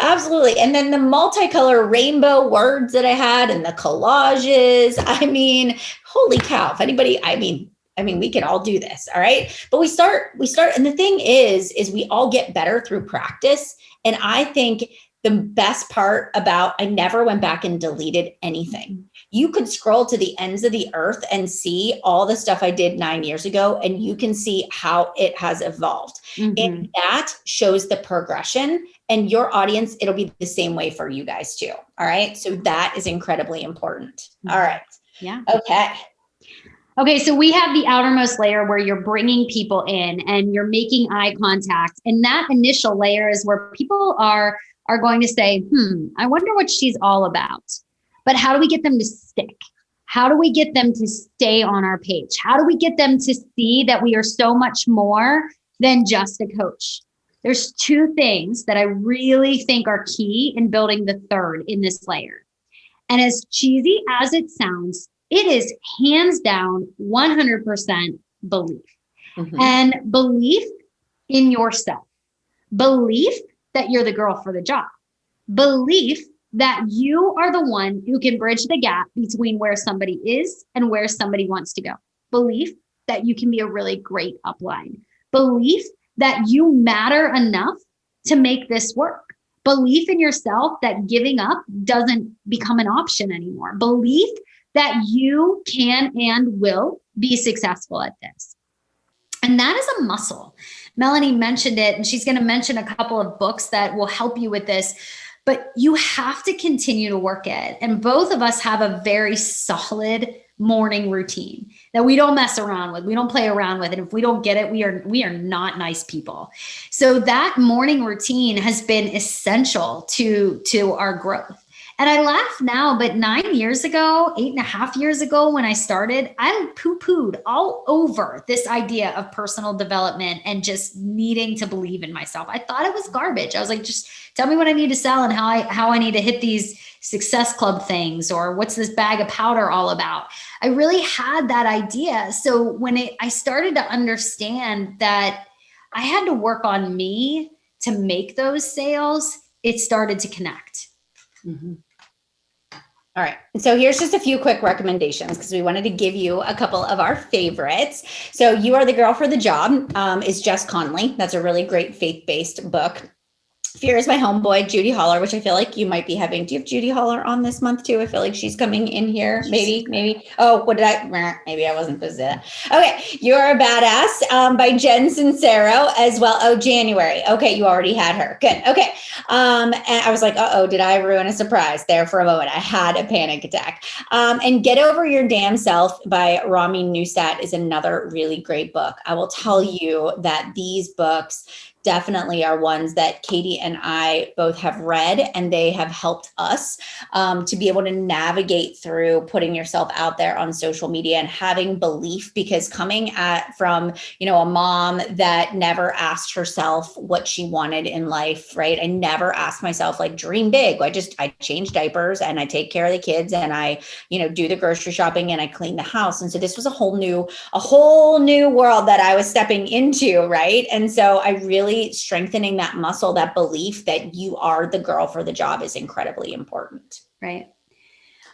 Absolutely. And then the multicolor rainbow words that I had and the collages. I mean, holy cow. If anybody, I mean, we can all do this. All right. But we start. And the thing is we all get better through practice. And I think the best part about, I never went back and deleted anything. You could scroll to the ends of the earth and see all the stuff I did 9 years ago, and you can see how it has evolved. And that shows the progression, and your audience, it'll be the same way for you guys too. All right. So that is incredibly important. All right. Yeah. Okay, so we have the outermost layer where you're bringing people in and you're making eye contact. And that initial layer is where people are going to say, I wonder what she's all about. But how do we get them to stick? How do we get them to stay on our page? How do we get them to see that we are so much more than just a coach? There's two things that I really think are key in building the third in this layer. And as cheesy as it sounds, it is hands down 100% belief. And belief in yourself. Belief that you're the girl for the job. Belief that you are the one who can bridge the gap between where somebody is and where somebody wants to go. Belief that you can be a really great upline. Belief that you matter enough to make this work. Belief in yourself that giving up doesn't become an option anymore. Belief that you can and will be successful at this. And that is a muscle. Melanie mentioned it, and she's going to mention a couple of books that will help you with this, but you have to continue to work it. And both of us have a very solid morning routine that we don't mess around with. We don't play around with it. If we don't get it, we are not nice people. So that morning routine has been essential to our growth. And I laugh now, but 9 years ago, 8.5 years ago, when I started, I poo-pooed all over this idea of personal development and just needing to believe in myself. I thought it was garbage. I was like, just tell me what I need to sell and how I need to hit these Success Club things, or what's this bag of powder all about? I really had that idea. So when I started to understand that I had to work on me to make those sales, it started to connect. All right. So here's just a few quick recommendations because we wanted to give you a couple of our favorites. So You Are the Girl for the Job is Jess Conley. That's a really great faith-based book. Fear is my homeboy, Judy Holler, which I feel like you might be having. Do you have Judy Holler on this month too? I feel like she's coming in here. Maybe. Oh, what did I? Maybe I wasn't supposed to say that. Okay. You're a Badass by Jen Sincero as well. Oh, January. Okay. You already had her. Good. Okay. And I was like, did I ruin a surprise there for a moment? I had a panic attack. And Get Over Your Damn Self by Rami Nusat is another really great book. I will tell you that these books definitely are ones that Katie and I both have read, and they have helped us to be able to navigate through putting yourself out there on social media and having belief, because coming from a mom that never asked herself what she wanted in life, right? I never asked myself, like, dream big. I change diapers and I take care of the kids and I, do the grocery shopping and I clean the house. And so this was a whole new world that I was stepping into, right? And so I really really strengthening that muscle, that belief that you are the girl for the job is incredibly important. Right.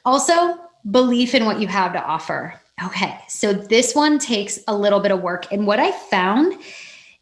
Also, belief in what you have to offer. Okay. So this one takes a little bit of work. And what I found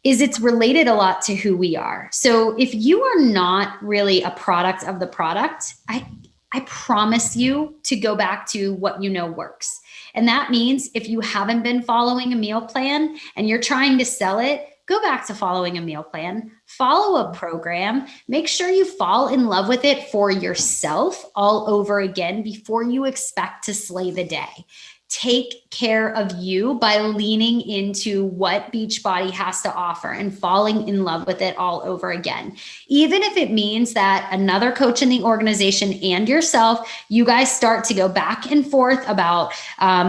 is it's related a lot to who we are. So if you are not really a product of the product, I promise you to go back to what you know works. And that means if you haven't been following a meal plan and you're trying to sell it, go back to following a meal plan, follow a program, make sure you fall in love with it for yourself all over again before you expect to slay the day. Take care of you by leaning into what Beachbody has to offer and falling in love with it all over again. Even if it means that another coach in the organization and yourself, you guys start to go back and forth about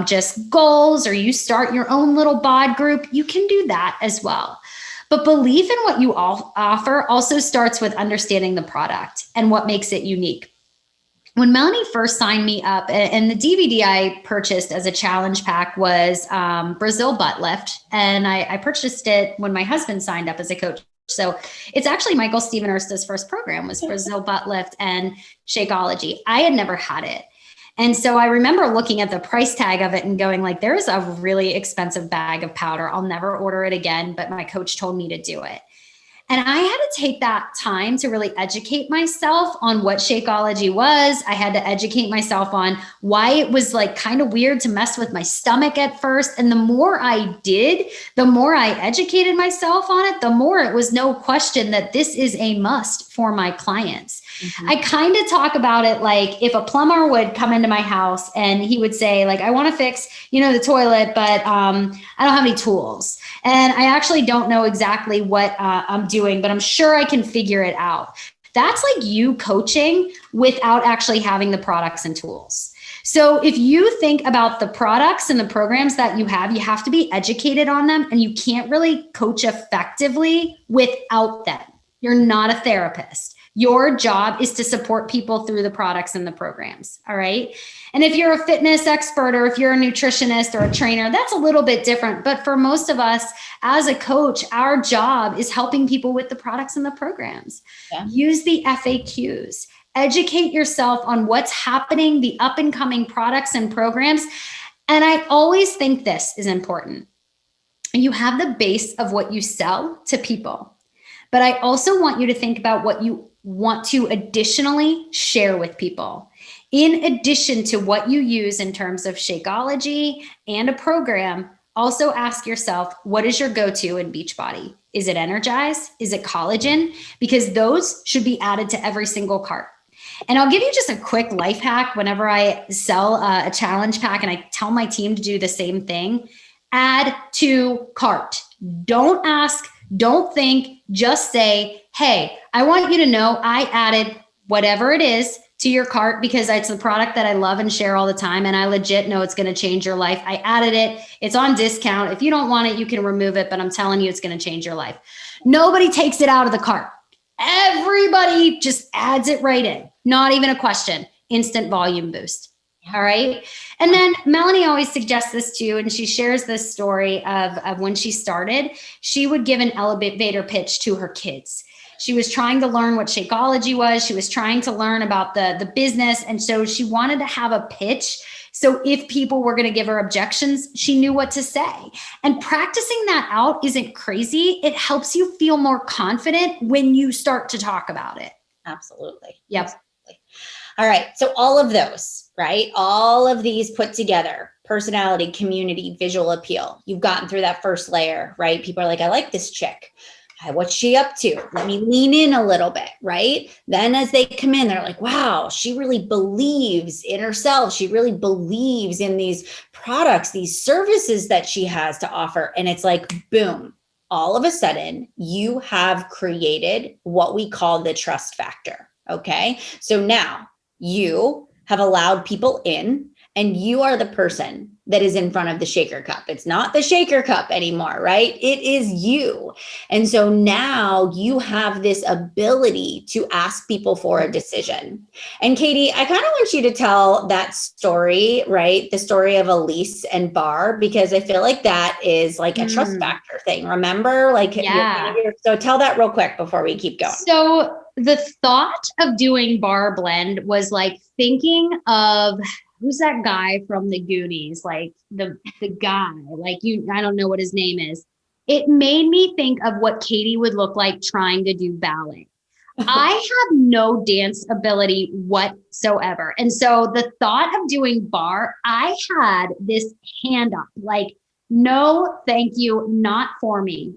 just goals, or you start your own little bod group, you can do that as well. But belief in what you all offer also starts with understanding the product and what makes it unique. When Melanie first signed me up, and the DVD I purchased as a challenge pack was Brazil Butt Lift. And I purchased it when my husband signed up as a coach. So it's actually Michael Steven Ersta's first program was Brazil Butt Lift and Shakeology. I had never had it. And so I remember looking at the price tag of it and going like, there's a really expensive bag of powder. I'll never order it again, but my coach told me to do it. And I had to take that time to really educate myself on what Shakeology was. I had to educate myself on why it was like kind of weird to mess with my stomach at first. And the more I did, the more I educated myself on it, the more it was no question that this is a must for my clients. Mm-hmm. I kind of talk about it like if a plumber would come into my house and he would say like, I want to fix, the toilet, but I don't have any tools. And I actually don't know exactly what I'm doing, but I'm sure I can figure it out. That's like you coaching without actually having the products and tools. So if you think about the products and the programs that you have to be educated on them, and you can't really coach effectively without them. You're not a therapist. Your job is to support people through the products and the programs. All right. And if you're a fitness expert or if you're a nutritionist or a trainer, that's a little bit different. But for most of us as a coach, our job is helping people with the products and the programs. Yeah. Use the FAQs, educate yourself on what's happening, the up and coming products and programs. And I always think this is important. You have the base of what you sell to people. But I also want you to think about what you want to additionally share with people. In addition to what you use in terms of Shakeology and a program, also ask yourself, what is your go-to in Beachbody? Is it Energize? Is it collagen? Because those should be added to every single cart. And I'll give you just a quick life hack whenever I sell a challenge pack, and I tell my team to do the same thing. Add to cart. Don't ask, don't think, just say, hey, I want you to know I added whatever it is to your cart because it's the product that I love and share all the time. And I legit know it's going to change your life. I added it. It's on discount. If you don't want it, you can remove it, but I'm telling you, it's going to change your life. Nobody takes it out of the cart. Everybody just adds it right in. Not even a question. Instant volume boost. All right. And then Melanie always suggests this too. And she shares this story of when she started, she would give an elevator pitch to her kids. She was trying to learn what Shakeology was. She was trying to learn about the business. And so she wanted to have a pitch. So if people were going to give her objections, she knew what to say. And practicing that out isn't crazy. It helps you feel more confident when you start to talk about it. Absolutely. Yep. Absolutely. All right. So all of those, right? All of these put together, personality, community, visual appeal. You've gotten through that first layer, right? People are like, I like this chick. What's she up to? Let me lean in a little bit, right? Then as they come in, they're like, wow, she really believes in herself. She really believes in these products, these services that she has to offer. And it's like, boom, all of a sudden you have created what we call the trust factor. Okay. So now you have allowed people in, and you are the person that is in front of the shaker cup. It's not the shaker cup anymore, right? It is you. And so now you have this ability to ask people for a decision. And Katie, I kind of want you to tell that story, right? The story of Elise and Bar, because I feel like that is like a trust factor thing. Remember? Like, so tell that real quick before we keep going. So the thought of doing Bar Blend was like thinking of, who's that guy from the Goonies? Like the guy, like I don't know what his name is. It made me think of what Katie would look like trying to do ballet. I have no dance ability whatsoever. And so the thought of doing bar, I had this hand up, like, no, thank you, not for me.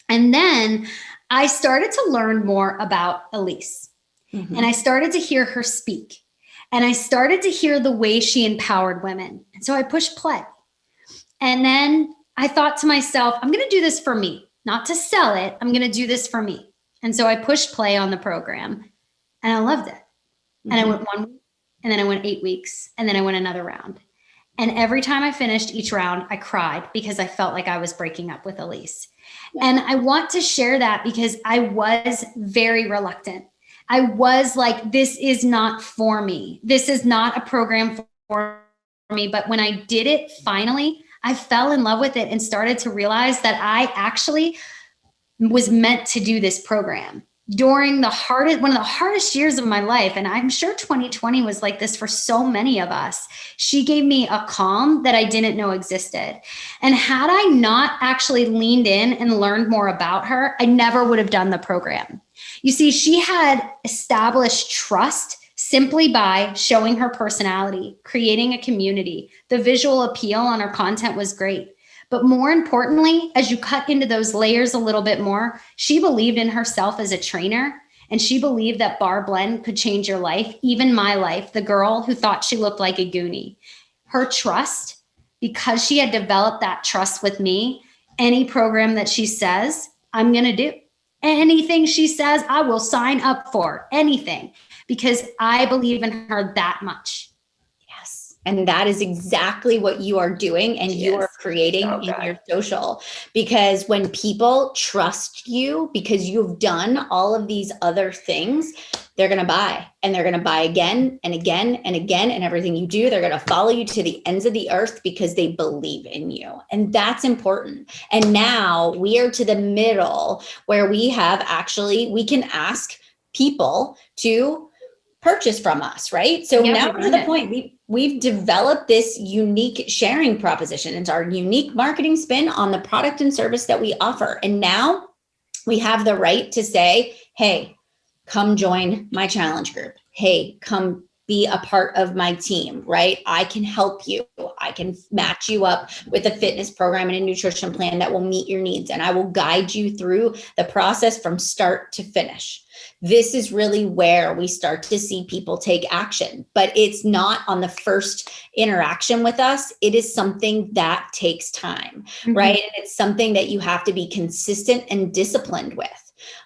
And then I started to learn more about Elise. And I started to hear her speak. And I started to hear the way she empowered women. And so I pushed play. And then I thought to myself, I'm going to do this for me, not to sell it. I'm going to do this for me. And so I pushed play on the program and I loved it. And I went 1 week, and then I went 8 weeks, and then I went another round. And every time I finished each round, I cried because I felt like I was breaking up with Elise. And I want to share that because I was very reluctant. I was like, this is not for me. This is not a program for me. But when I did it, finally, I fell in love with it and started to realize that I actually was meant to do this program during one of the hardest years of my life. And I'm sure 2020 was like this for so many of us. She gave me a calm that I didn't know existed. And had I not actually leaned in and learned more about her, I never would have done the program. You see, she had established trust simply by showing her personality, creating a community. The visual appeal on her content was great. But more importantly, as you cut into those layers a little bit more, she believed in herself as a trainer, and she believed that Bar Blend could change your life, even my life, the girl who thought she looked like a Goonie. Her trust, because she had developed that trust with me, any program that she says, I'm going to do. Anything she says, I will sign up for, anything, because I believe in her that much. And that is exactly what you are doing and you are creating in your social. Because when people trust you because you've done all of these other things, they're going to buy, and they're going to buy again and again and again. And everything you do, they're going to follow you to the ends of the earth because they believe in you. And that's important. And now we are to the middle where we can ask people to purchase from us, right? So now we're to the point we've developed this unique sharing proposition. It's our unique marketing spin on the product and service that we offer. And now we have the right to say, hey, come join my challenge group. Hey, come be a part of my team, right? I can help you. I can match you up with a fitness program and a nutrition plan that will meet your needs. And I will guide you through the process from start to finish. This is really where we start to see people take action, but it's not on the first interaction with us. It is something that takes time, right? And it's something that you have to be consistent and disciplined with.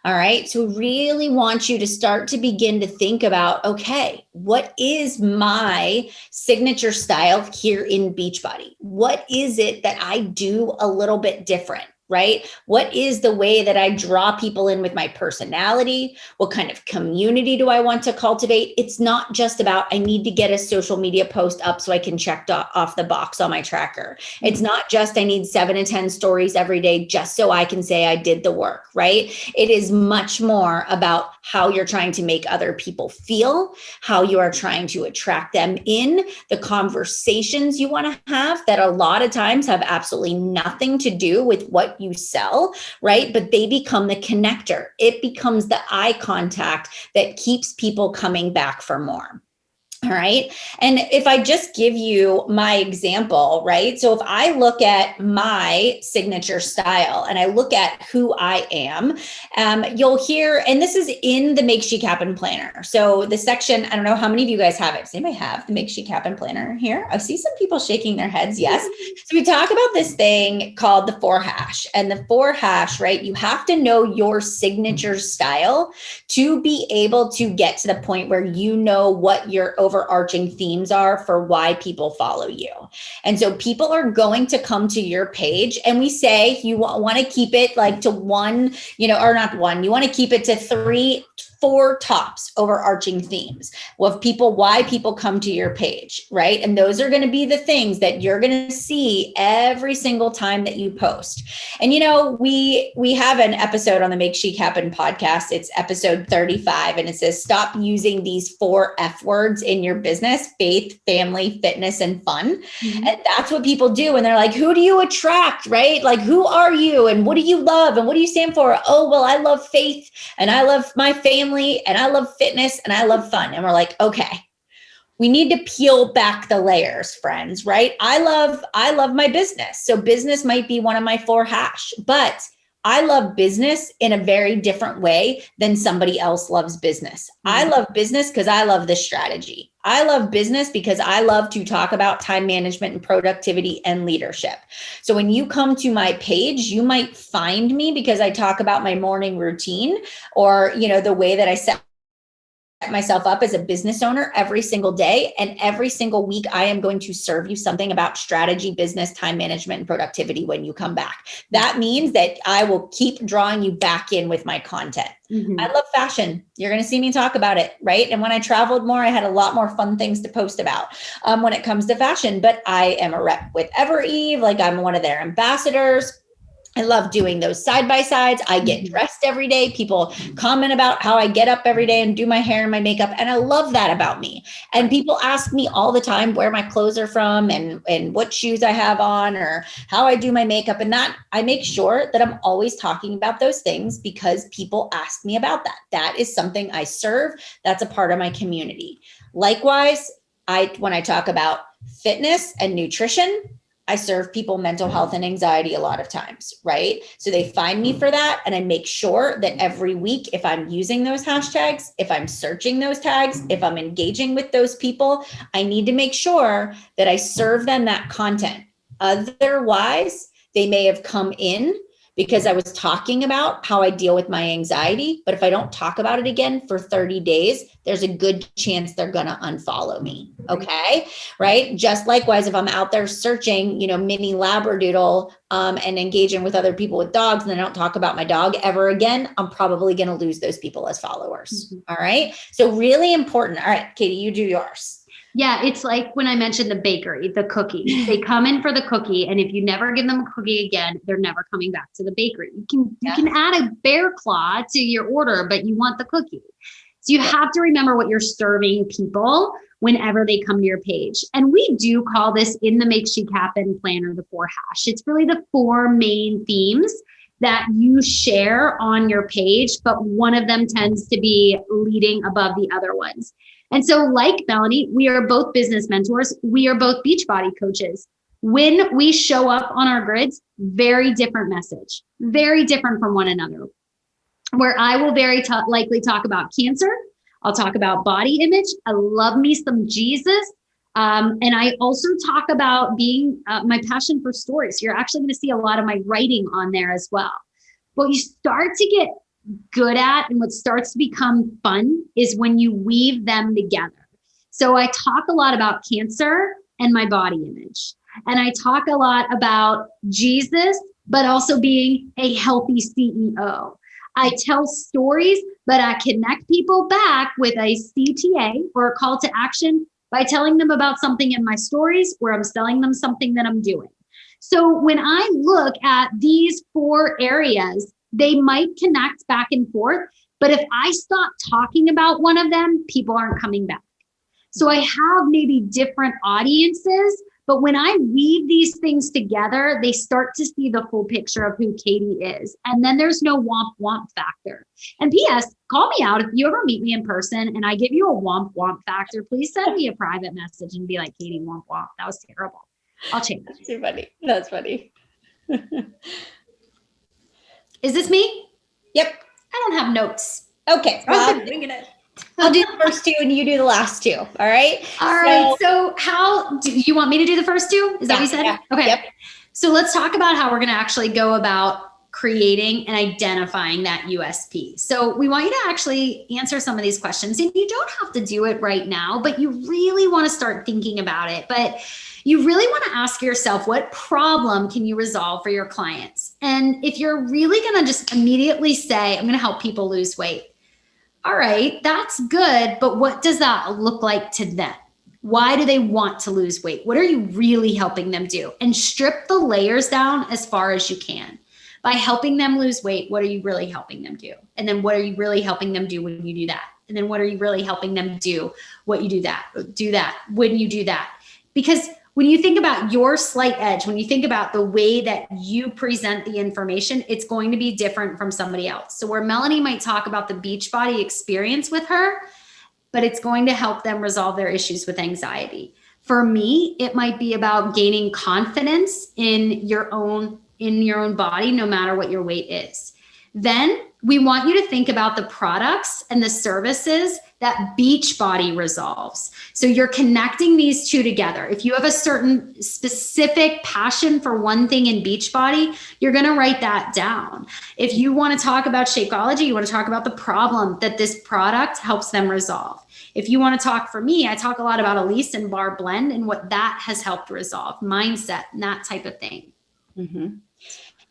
All right. So really want you to start to begin to think about, okay, what is my signature style here in Beachbody? What is it that I do a little bit different? Right? What is the way that I draw people in with my personality? What kind of community do I want to cultivate? It's not just about, I need to get a social media post up so I can check off the box on my tracker. It's not just, I need 7 to 10 stories every day just so I can say I did the work, right? It is much more about how you're trying to make other people feel, how you are trying to attract them in, the conversations you want to have that a lot of times have absolutely nothing to do with what you sell, right? But they become the connector. It becomes the eye contact that keeps people coming back for more. All right. And if I just give you my example, right? So if I look at my signature style and I look at who I am, you'll hear, and this is in the Make Chic Happen Planner. So the section, I don't know how many of you guys have it. Does anybody have the Make Chic Happen Planner here? I see some people shaking their heads. Yes. So we talk about this thing called the 4 hash, and the 4 hash, right? You have to know your signature style to be able to get to the point where you know what your overarching themes are for why people follow you. And so people are going to come to your page, and we say you want to keep it like to one, or not one, you want to keep it to 3, 4 tops overarching themes of why people come to your page, right? And those are going to be the things that you're going to see every single time that you post. And, we have an episode on the Make Chic Happen podcast. It's episode 35, and it says, stop using these 4 F words in your business: faith, family, fitness, and fun. Mm-hmm. And that's what people do. And they're like, who do you attract, right? Like, who are you? And what do you love? And what do you stand for? Oh, well, I love faith, and I love my family, and I love fitness, and I love fun. And we're like, okay, we need to peel back the layers, friends, right? I love my business. So business might be one of my 4 hash, but I love business in a very different way than somebody else loves business. I love business because I love the strategy. I love business because I love to talk about time management and productivity and leadership. So when you come to my page, you might find me because I talk about my morning routine, or, the way that I set myself up as a business owner every single day. And every single week, I am going to serve you something about strategy, business, time management, and productivity when you come back. That means that I will keep drawing you back in with my content. Mm-hmm. I love fashion. You're going to see me talk about it, right? And when I traveled more, I had a lot more fun things to post about when it comes to fashion. But I am a rep with Evereve, like I'm one of their ambassadors. I love doing those side-by-sides. I get dressed every day. People comment about how I get up every day and do my hair and my makeup. And I love that about me. And people ask me all the time where my clothes are from and what shoes I have on or how I do my makeup. And that I make sure that I'm always talking about those things because people ask me about that. That is something I serve. That's a part of my community. Likewise, when I talk about fitness and nutrition, I serve people mental health and anxiety a lot of times, right? So they find me for that. And I make sure that every week, if I'm using those hashtags, if I'm searching those tags, if I'm engaging with those people, I need to make sure that I serve them that content. Otherwise, they may have come in because I was talking about how I deal with my anxiety. But if I don't talk about it again for 30 days, there's a good chance they're going to unfollow me. Okay. Right. Just likewise, if I'm out there searching, mini Labradoodle and engaging with other people with dogs, and I don't talk about my dog ever again, I'm probably going to lose those people as followers. Mm-hmm. All right. So really important. All right, Katie, you do yours. Yeah, it's like when I mentioned the bakery, the cookie. They come in for the cookie, and if you never give them a cookie again, they're never coming back to the bakery. You can add a bear claw to your order, but you want the cookie. So you have to remember what you're serving people whenever they come to your page. And we do call this in the Make Chic Happen planner, the 4 hash. It's really the 4 main themes that you share on your page, but one of them tends to be leading above the other ones. And so like Melanie, we are both business mentors. We are both Beachbody coaches. When we show up on our grids, very different message, very different from one another. Where I will very likely talk about cancer. I'll talk about body image. I love me some Jesus. And I also talk about being my passion for stories. You're actually going to see a lot of my writing on there as well. What you start to get good at and what starts to become fun is when you weave them together. So I talk a lot about cancer and my body image. And I talk a lot about Jesus, but also being a healthy CEO. I tell stories, but I connect people back with a CTA or a call to action by telling them about something in my stories where I'm selling them something that I'm doing. So when I look at these 4 areas, they might connect back and forth, but if I stop talking about one of them, people aren't coming back. So I have maybe different audiences, but when I weave these things together, they start to see the full picture of who Katie is. And then there's no womp factor. And P.S., call me out if you ever meet me in person and I give you a womp factor, please send me a private message and be like, Katie, womp. That was terrible. I'll change. That's too funny. That's funny. Is this me? Yep. I don't have notes. Okay. Well, I'll do the first 2 and you do the last 2. All right. All right. So how do you want me to do the first 2? Is that what you said? Yeah. Okay. Yep. So let's talk about how we're going to actually go about creating and identifying that USP. So we want you to actually answer some of these questions, and you don't have to do it right now, but you really want to start thinking about it. But you really want to ask yourself, what problem can you resolve for your clients? And if you're really going to just immediately say, I'm going to help people lose weight. All right, that's good. But what does that look like to them? Why do they want to lose weight? What are you really helping them do? And strip the layers down as far as you can. By helping them lose weight, what are you really helping them do? And then what are you really helping them do when you do that? And then what are you really helping them do? What you do that when you do that? Because when you think about your slight edge, when you think about the way that you present the information, it's going to be different from somebody else. So where Melanie might talk about the Beachbody experience with her, but it's going to help them resolve their issues with anxiety. For me, it might be about gaining confidence in your own body, no matter what your weight is. Then we want you to think about the products and the services that Beachbody resolves. So you're connecting these two together. If you have a certain specific passion for one thing in Beachbody, you're going to write that down. If you want to talk about Shakeology, you want to talk about the problem that this product helps them resolve. If you want to talk, for me, I talk a lot about Elise and Bar Blend and what that has helped resolve, mindset, and that type of thing. Mm-hmm.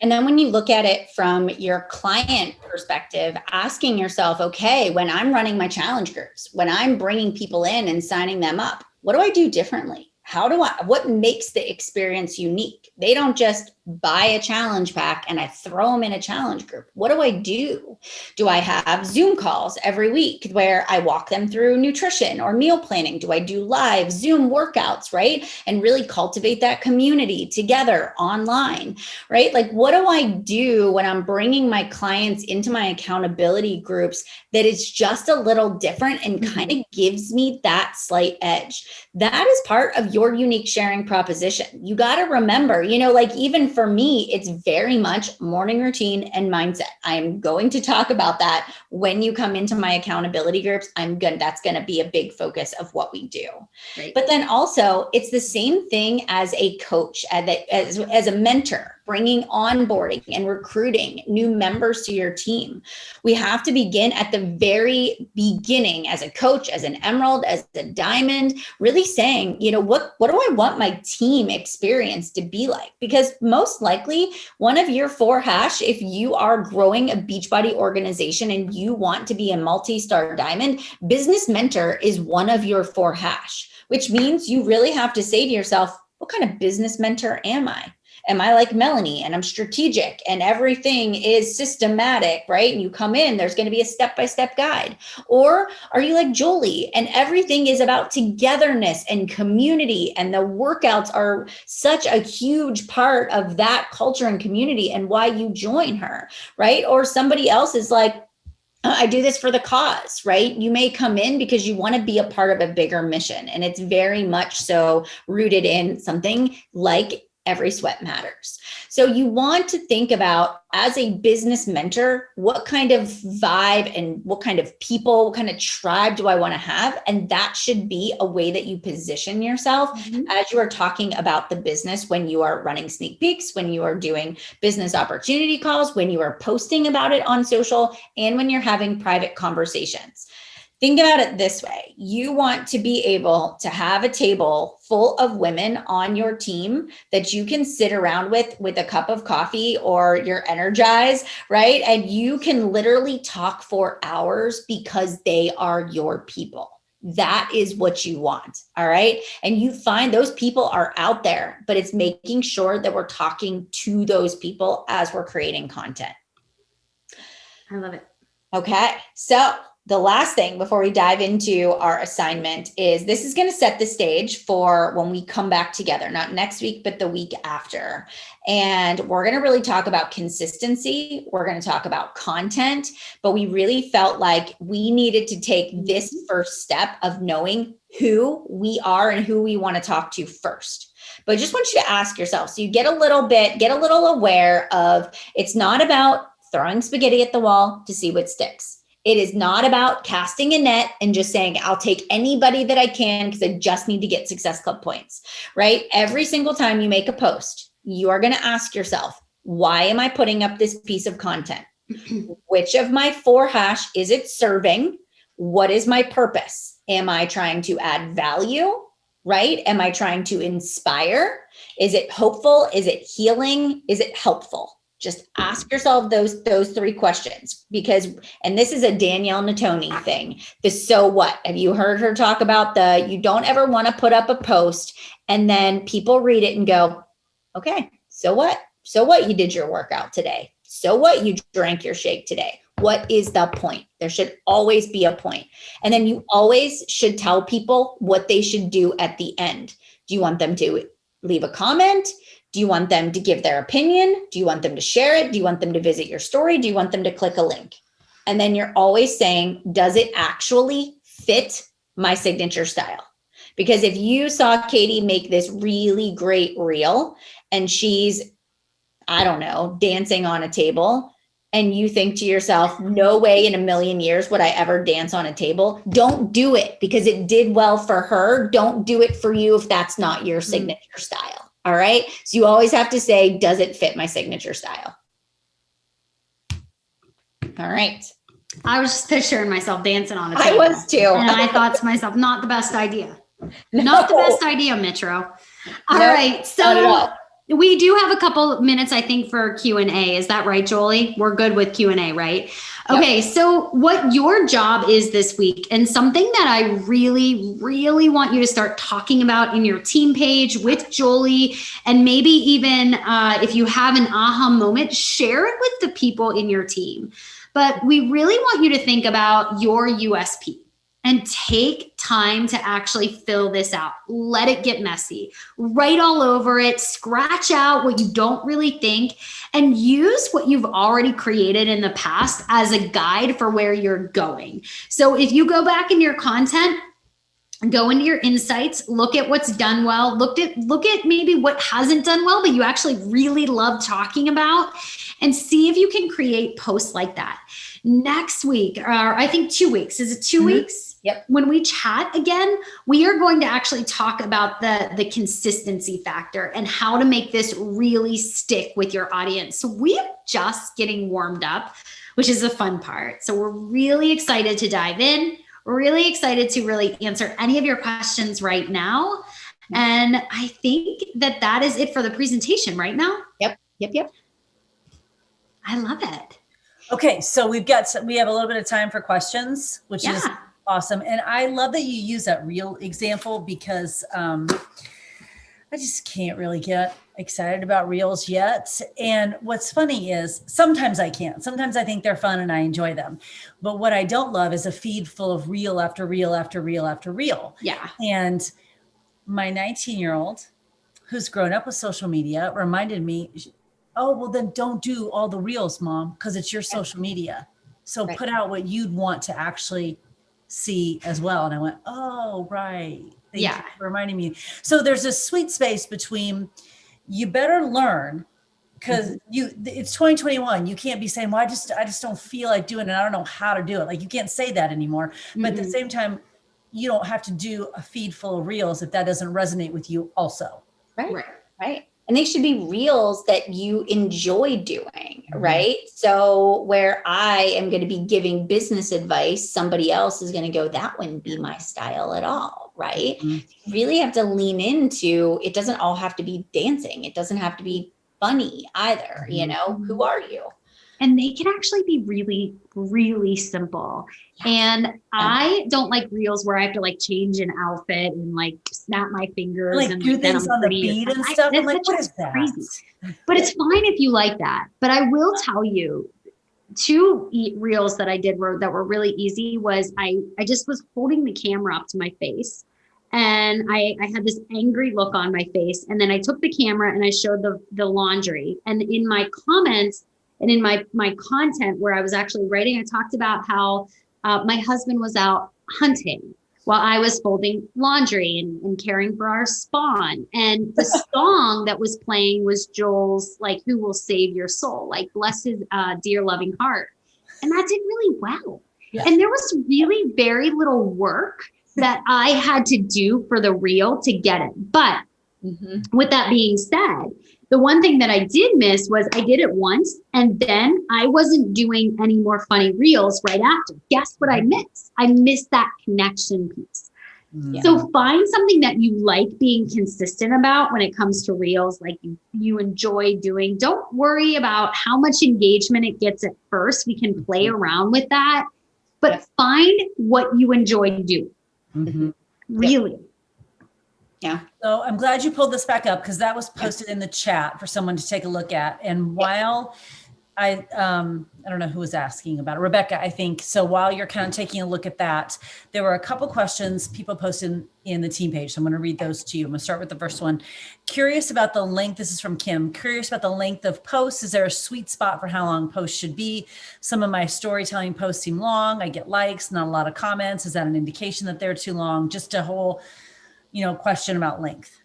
And then when you look at it from your client perspective, asking yourself, okay, when I'm running my challenge groups, when I'm bringing people in and signing them up, what do I do differently? What makes the experience unique? They don't just buy a challenge pack and I throw them in a challenge group. What do I do? Do I have Zoom calls every week where I walk them through nutrition or meal planning? Do I do live Zoom workouts, right? And really cultivate that community together online, right? Like, what do I do when I'm bringing my clients into my accountability groups that is just a little different and kind of gives me that slight edge? That is part of your unique sharing proposition. You got to remember, like even for me, it's very much morning routine and mindset. I'm going to talk about that when you come into my accountability groups. That's going to be a big focus of what we do. Right. But then also it's the same thing as a coach, as a mentor, bringing onboarding and recruiting new members to your team. We have to begin at the very beginning as a coach, as an emerald, as a diamond, really saying, what do I want my team experience to be like? Because most likely one of your 4 hash, if you are growing a Beachbody organization and you want to be a multi-star diamond, business mentor is one of your 4 hash, which means you really have to say to yourself, what kind of business mentor am I? Am I like Melanie and I'm strategic and everything is systematic, right? And you come in, there's going to be a step-by-step guide. Or are you like Jolie and everything is about togetherness and community, and the workouts are such a huge part of that culture and community and why you join her, right? Or somebody else is like, I do this for the cause, right? You may come in because you want to be a part of a bigger mission, and it's very much so rooted in something like Every Sweat Matters. So you want to think about, as a business mentor, what kind of vibe and what kind of people, what kind of tribe do I want to have? And that should be a way that you position yourself as you are talking about the business, when you are running sneak peeks, when you are doing business opportunity calls, when you are posting about it on social, and when you're having private conversations. Think about it this way. You want to be able to have a table full of women on your team that you can sit around with a cup of coffee or your Energize, right? And you can literally talk for hours because they are your people. That is what you want. All right. And you find those people are out there, but it's making sure that we're talking to those people as we're creating content. I love it. Okay. So the last thing before we dive into our assignment is, this is going to set the stage for when we come back together, not next week, but the week after. And we're going to really talk about consistency. We're going to talk about content, but we really felt like we needed to take this first step of knowing who we are and who we want to talk to first. But I just want you to ask yourself, so you get a little aware of, it's not about throwing spaghetti at the wall to see what sticks. It is not about casting a net and just saying, I'll take anybody that I can because I just need to get Success Club points, right? Every single time you make a post, you are going to ask yourself, Why am I putting up this piece of content? Which of my 4 hash is it serving? What is my purpose? Am I trying to add value? Right? Am I trying to inspire? Is it hopeful? Is it healing? Is it helpful? Just ask yourself those 3 questions, because, and this is a Danielle Natoni thing. The so what? Have you heard her talk about you don't ever want to put up a post and then people read it and go, okay, so what? So what you did your workout today? So what you drank your shake today? What is the point? There should always be a point. And then you always should tell people what they should do at the end. Do you want them to leave a comment? Do you want them to give their opinion? Do you want them to share it? Do you want them to visit your story? Do you want them to click a link? And then you're always saying, does it actually fit my signature style? Because if you saw Katie make this really great reel and she's, I don't know, dancing on a table, and you think to yourself, no way in a million years would I ever dance on a table, don't do it because it did well for her. Don't do it for you if that's not your signature style. All right. So you always have to say, does it fit my signature style? All right. I was just picturing myself dancing on a I table. was too. And I thought to myself, not the best idea. No. Not the best idea, Metro. All Nope, right. not at So all. we do have a couple minutes, I think, for Q&A. Is that right, Jolie? We're good with Q&A, right? Okay, so what your job is this week, and something that I really, really want you to start talking about in your team page with Jolie, and maybe even if you have an aha moment, share it with the people in your team. But we really want you to think about your USP and take time to actually fill this out. Let it get messy. Write all over it. Scratch out what you don't really think and use what you've already created in the past as a guide for where you're going. So if you go back in your content, go into your insights, look at what's done well, look at maybe what hasn't done well, but you actually really love talking about, and see if you can create posts like that. Next week, or I think 2 weeks, is it 2 weeks? Yep. When we chat again, we are going to actually talk about the consistency factor and how to make this really stick with your audience. So we are just getting warmed up, which is the fun part. So we're really excited to dive in. We're really excited to really answer any of your questions right now. And I think that is it for the presentation right now. Yep. I love it. Okay, so we have a little bit of time for questions, which is awesome. And I love that you use that real example because I just can't really get excited about reels yet. And what's funny is sometimes I can't. Sometimes I think they're fun and I enjoy them. But what I don't love is a feed full of reel after reel after reel after reel. Yeah. And my 19-year-old who's grown up with social media reminded me, oh, well, then don't do all the reels, Mom, because it's your social media. So put out what you'd want to actually see as well. And I went, oh, right. Thank you for reminding me. So there's a sweet space between you better learn because it's 2021. You can't be saying, well, I just don't feel like doing it. I don't know how to do it. Like you can't say that anymore. But at the same time, you don't have to do a feed full of reels if that doesn't resonate with you also. Right. And they should be reels that you enjoy doing, right? So where I am going to be giving business advice, somebody else is going to go, that wouldn't be my style at all, right? You really have to lean into, it doesn't all have to be dancing. It doesn't have to be funny either, you know? Who are you? And they can actually be really, really simple. And I don't like reels where I have to like change an outfit and like snap my fingers Like and do then things I'm on the pretty. beat and stuff. I'm like, what is that? Crazy. But it's fine if you like that. But I will tell you, 2 reels that I did that were really easy was I just was holding the camera up to my face. And I had this angry look on my face. And then I took the camera and I showed the laundry. And in my comments, and in my content where I was actually writing, I talked about how my husband was out hunting while I was folding laundry and caring for our spawn. And the song that was playing was Joel's, like, Who Will Save Your Soul? Like, bless his dear loving heart. And that did really well. Yeah. And there was really very little work that I had to do for the reel to get it. But with that being said, The one thing that I did miss was I did it once and then I wasn't doing any more funny reels right after. Guess what I missed? I missed that connection piece. Yeah. So find something that you like being consistent about when it comes to reels, like you enjoy doing. Don't worry about how much engagement it gets at first. We can play around with that, but find what you enjoy doing. Mhm. Really. Yeah. So I'm glad you pulled this back up because that was posted in the chat for someone to take a look at. And while I don't know who was asking about it, Rebecca, I think. So while you're kind of taking a look at that, there were a couple questions people posted in the team page. So I'm going to read those to you. I'm going to start with the first one. Curious about the length. This is from Kim. Curious about the length of posts. Is there a sweet spot for how long posts should be? Some of my storytelling posts seem long. I get likes, not a lot of comments. Is that an indication that they're too long? Just a whole, question about length.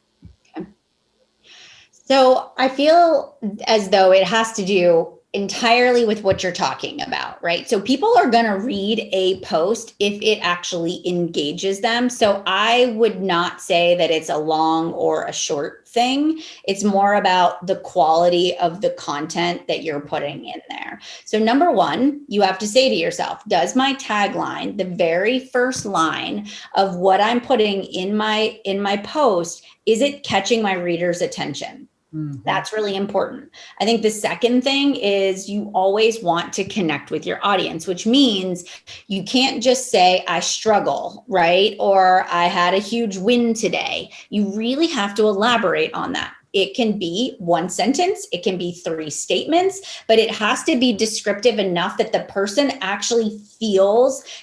So I feel as though it has to do entirely with what you're talking about, right? So people are going to read a post if it actually engages them. So I would not say that it's a long or a short thing. It's more about the quality of the content that you're putting in there. So number one, you have to say to yourself, does my tagline, the very first line of what I'm putting in my post, is it catching my reader's attention? Mm-hmm. That's really important. I think the second thing is you always want to connect with your audience, which means you can't just say, I struggle, right? Or I had a huge win today. You really have to elaborate on that. It can be one sentence, it can be 3 statements, but it has to be descriptive enough that the person actually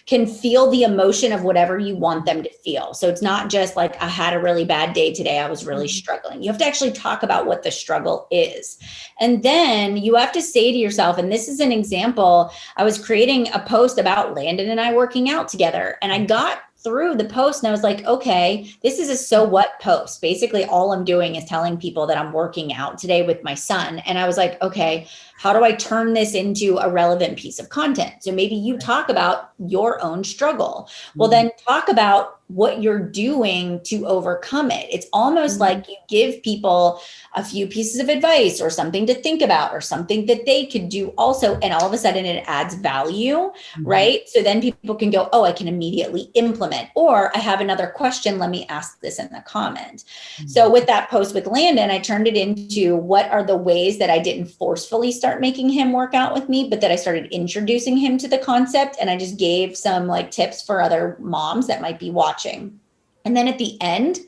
can feel the emotion of whatever you want them to feel. So it's not just like, I had a really bad day today, I was really struggling. You have to actually talk about what the struggle is. And then you have to say to yourself, and this is an example, I was creating a post about Landon and I working out together, and I got through the post and I was like, okay, this is a so what post. Basically, all I'm doing is telling people that I'm working out today with my son. And I was like, okay, how do I turn this into a relevant piece of content? So maybe you talk about your own struggle. Well, then talk about what you're doing to overcome it. It's almost like you give people a few pieces of advice or something to think about or something that they could do also. And all of a sudden it adds value, right? So then people can go, oh, I can immediately implement, or I have another question. Let me ask this in the comment. So with that post with Landon, I turned it into what are the ways that I didn't forcefully start making him work out with me, but that I started introducing him to the concept. And I just gave some like tips for other moms that might be watching. And then at the end,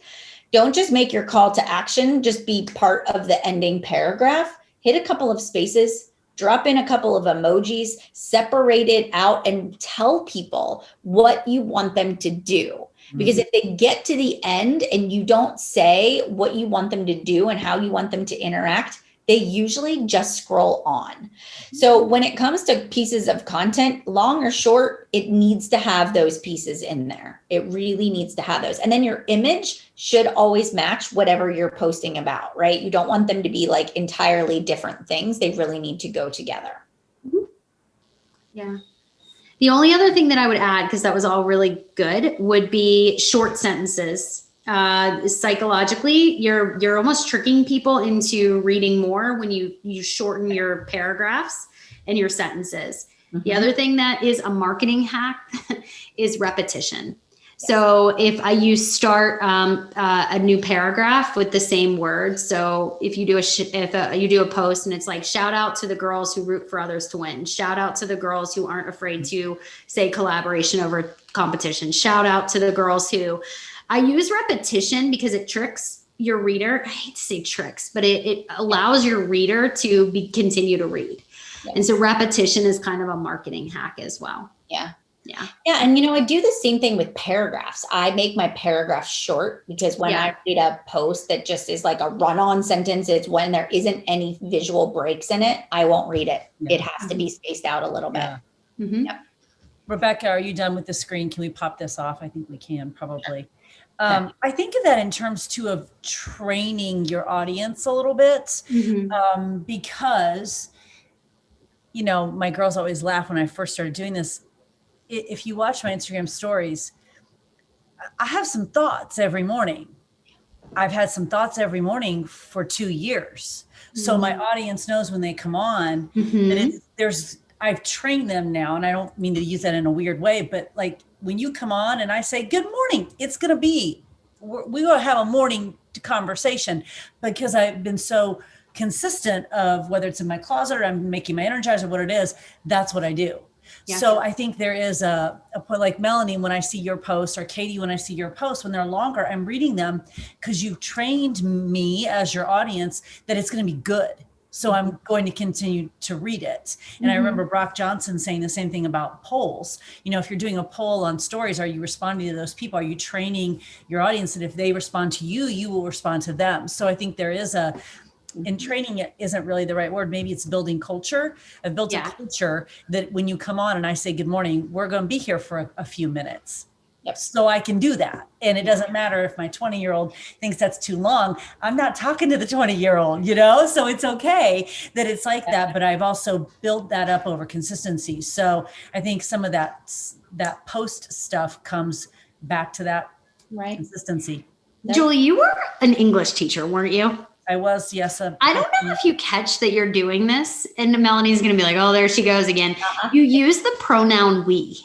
don't just make your call to action, just be part of the ending paragraph. Hit a couple of spaces, drop in a couple of emojis, separate it out, and tell people what you want them to do. Because if they get to the end and you don't say what you want them to do and how you want them to interact, they usually just scroll on. So when it comes to pieces of content, long or short, it needs to have those pieces in there. It really needs to have those. And then your image should always match whatever you're posting about, right? You don't want them to be like entirely different things. They really need to go together. Yeah. The only other thing that I would add, because that was all really good, would be short sentences. Psychologically, you're almost tricking people into reading more when you shorten your paragraphs and your sentences. The other thing that is a marketing hack is repetition. So if you start a new paragraph with the same words, so if you do you do a post and it's like, shout out to the girls who root for others to win, shout out to the girls who aren't afraid to say collaboration over competition, shout out to the girls who. I use repetition because it tricks your reader. I hate to say tricks, but it allows your reader to continue to read. Yes. And so repetition is kind of a marketing hack as well. Yeah. Yeah. Yeah. And, I do the same thing with paragraphs. I make my paragraphs short because when I read a post that just is like a run-on sentence, it's when there isn't any visual breaks in it, I won't read it. Yeah. It has to be spaced out a little bit. Yep. Rebecca, are you done with the screen? Can we pop this off? I think we can probably. I think of that in terms too of training your audience a little bit, because, my girls always laugh when I first started doing this. If you watch my Instagram stories, I have some thoughts every morning, I've had some thoughts every morning for 2 years. So my audience knows when they come on that I've trained them now, and I don't mean to use that in a weird way, but like when you come on and I say, good morning, it's going to be, we will have a morning conversation, because I've been so consistent of whether it's in my closet or I'm making my Energizer, what it is, that's what I do. Yeah. So I think there is a point, like Melanie, when I see your posts, or Katie, when I see your posts, when they're longer, I'm reading them because you've trained me as your audience that it's going to be good. So I'm going to continue to read it. And I remember Brock Johnson saying the same thing about polls. You know, if you're doing a poll on stories, are you responding to those people? Are you training your audience that if they respond to you, you will respond to them? So I think there is and training it isn't really the right word. Maybe it's building culture. I've built a culture that when you come on and I say, good morning, we're going to be here for a few minutes. Yep. So I can do that. And it doesn't matter if my 20-year-old thinks that's too long. I'm not talking to the 20-year-old, you know, so it's okay that it's like that. But I've also built that up over consistency. So I think some of that post stuff comes back to that consistency. Julie, you were an English teacher, weren't you? I was, yes. I don't know if you catch that you're doing this, and Melanie's going to be like, oh, there she goes again. You use the pronoun we.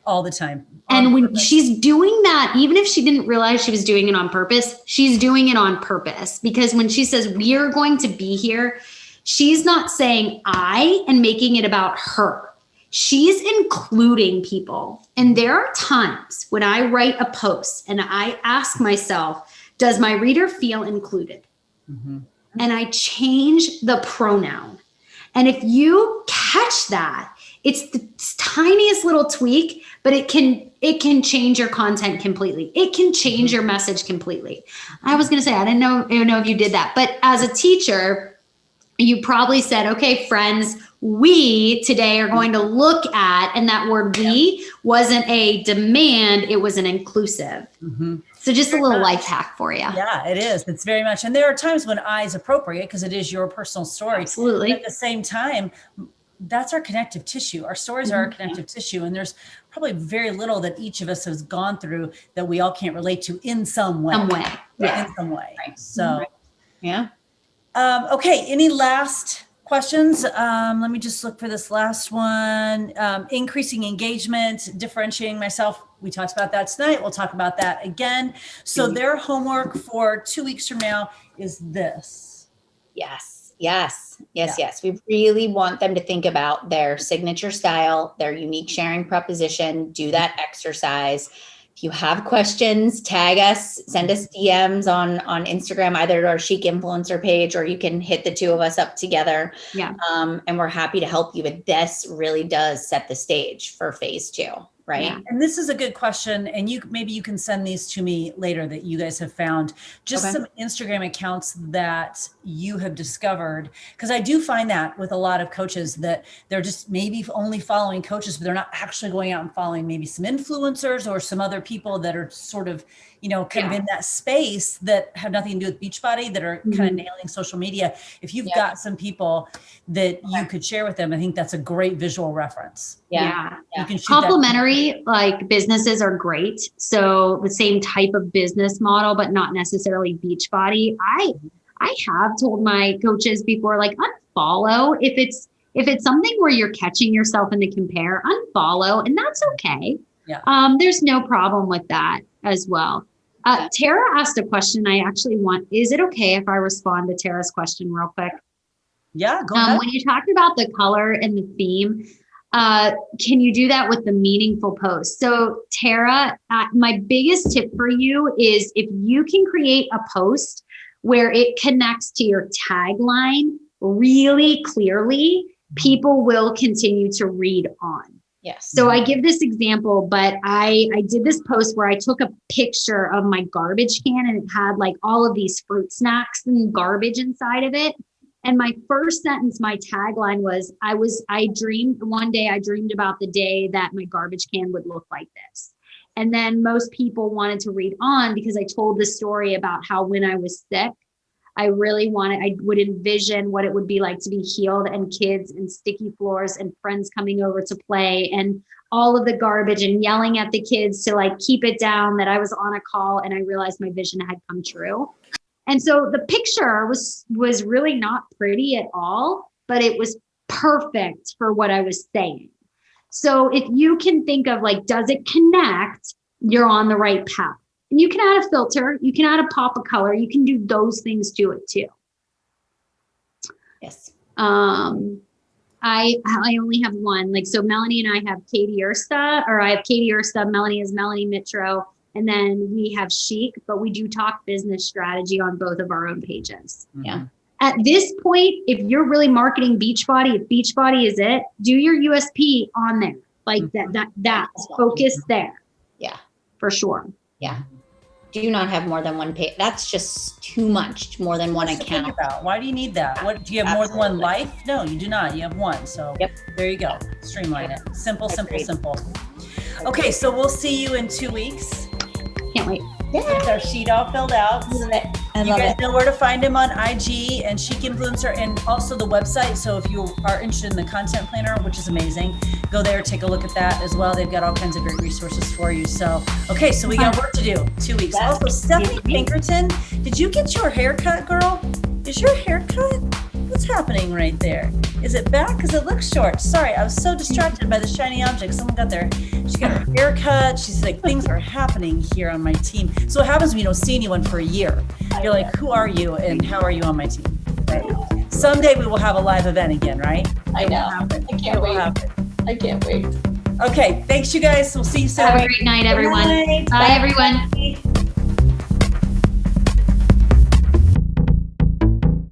All the time. And when she's doing that, even if she didn't realize she was doing it on purpose, she's doing it on purpose. Because when she says, we are going to be here, she's not saying I and making it about her. She's including people. And there are times when I write a post and I ask myself, does my reader feel included? And I change the pronoun. And if you catch that, it's the tiniest little tweak, but it can change your content completely. It can change your message completely. I was going to say, I didn't know if you did that, but as a teacher, you probably said, okay, friends, we today are going to look at, and that word we wasn't a demand, it was an inclusive. So just a little life hack for you. Yeah, it is. It's very much. And there are times when I is appropriate because it is your personal story. Absolutely. But at the same time, that's our connective tissue. Our stories are our connective tissue. And there's probably very little that each of us has gone through that we all can't relate to in some way. Yeah. In some way. Right. So, yeah. Okay. Any last questions? Let me just look for this last one. Increasing engagement, differentiating myself. We talked about that tonight. We'll talk about that again. So their homework for 2 weeks from now is this. Yes. We really want them to think about their signature style, their unique sharing proposition, do that exercise. If you have questions, tag us, send us DMs on Instagram, either to our Chic Influencer page, or you can hit the two of us up together. Yeah. And we're happy to help you. But this really does set the stage for phase 2. Right. Yeah. And this is a good question. And maybe you can send these to me later that you guys have found just some Instagram accounts that you have discovered. Because I do find that with a lot of coaches that they're just maybe only following coaches, but they're not actually going out and following maybe some influencers or some other people that are sort of, kind of in that space that have nothing to do with Beachbody, that are kind of nailing social media. If you've got some people that you could share with them, I think that's a great visual reference. Yeah. You can shoot complementary like businesses are great. So the same type of business model, but not necessarily Beachbody. I have told my coaches before, like, unfollow if it's something where you're catching yourself in the compare, unfollow, and that's okay. Yeah. There's no problem with that as well. Tara asked a question is it okay if I respond to Tara's question real quick? Yeah, go ahead. When you talked about the color and the theme, can you do that with the meaningful post? So Tara, my biggest tip for you is if you can create a post where it connects to your tagline really clearly, people will continue to read on. Yes. So I give this example, but I did this post where I took a picture of my garbage can and it had like all of these fruit snacks and garbage inside of it. And my first sentence, my tagline was, I dreamed about the day that my garbage can would look like this. And then most people wanted to read on because I told the story about how when I was sick, I would envision what it would be like to be healed and kids and sticky floors and friends coming over to play and all of the garbage and yelling at the kids to like keep it down, that I was on a call and I realized my vision had come true. And so the picture was really not pretty at all, but it was perfect for what I was saying. So if you can think of like, does it connect? You're on the right path. And you can add a filter, you can add a pop of color, you can do those things to it too. Yes. I only have one. Like, so Melanie and I have Katie Ursta, or I have Katie Ursta, Melanie is Melanie Mitro, and then we have Chic, but we do talk business strategy on both of our own pages. Yeah. At this point, if you're really marketing Beachbody, if Beachbody is it, do your USP on there. Like that focus there. Yeah. For sure. Yeah. Do not have more than one page. That's just too much, more than one account. Think about. Why do you need that? What, do you have more than one life? No, you do not. You have one. So there you go. Streamline it. Simple, simple, simple. Okay, so we'll see you in 2 weeks. Can't wait. With our sheet all filled out. I love it. I You love guys it. know where to find him on IG and Chic Influencer, and also the website. So if you are interested in the content planner, which is amazing, go there, take a look at that as well. They've got all kinds of great resources for you. So, okay, so we got work to do. 2 weeks. Yes. Also, Stephanie Pinkerton, did you get your hair cut, girl? Is your hair cut? What's happening right there? Is it back? Because it looks short. Sorry, I was so distracted by the shiny object. Someone got she got her hair cut. She's like, things are happening here on my team. So what happens when you don't see anyone for a year? You're like, who are you and how are you on my team? Right? Someday we will have a live event again, right? I know. I It can't will wait. happen. I can't wait. Okay, thanks you guys. We'll see you soon. Have a great night, everyone. Good night. Bye, everyone.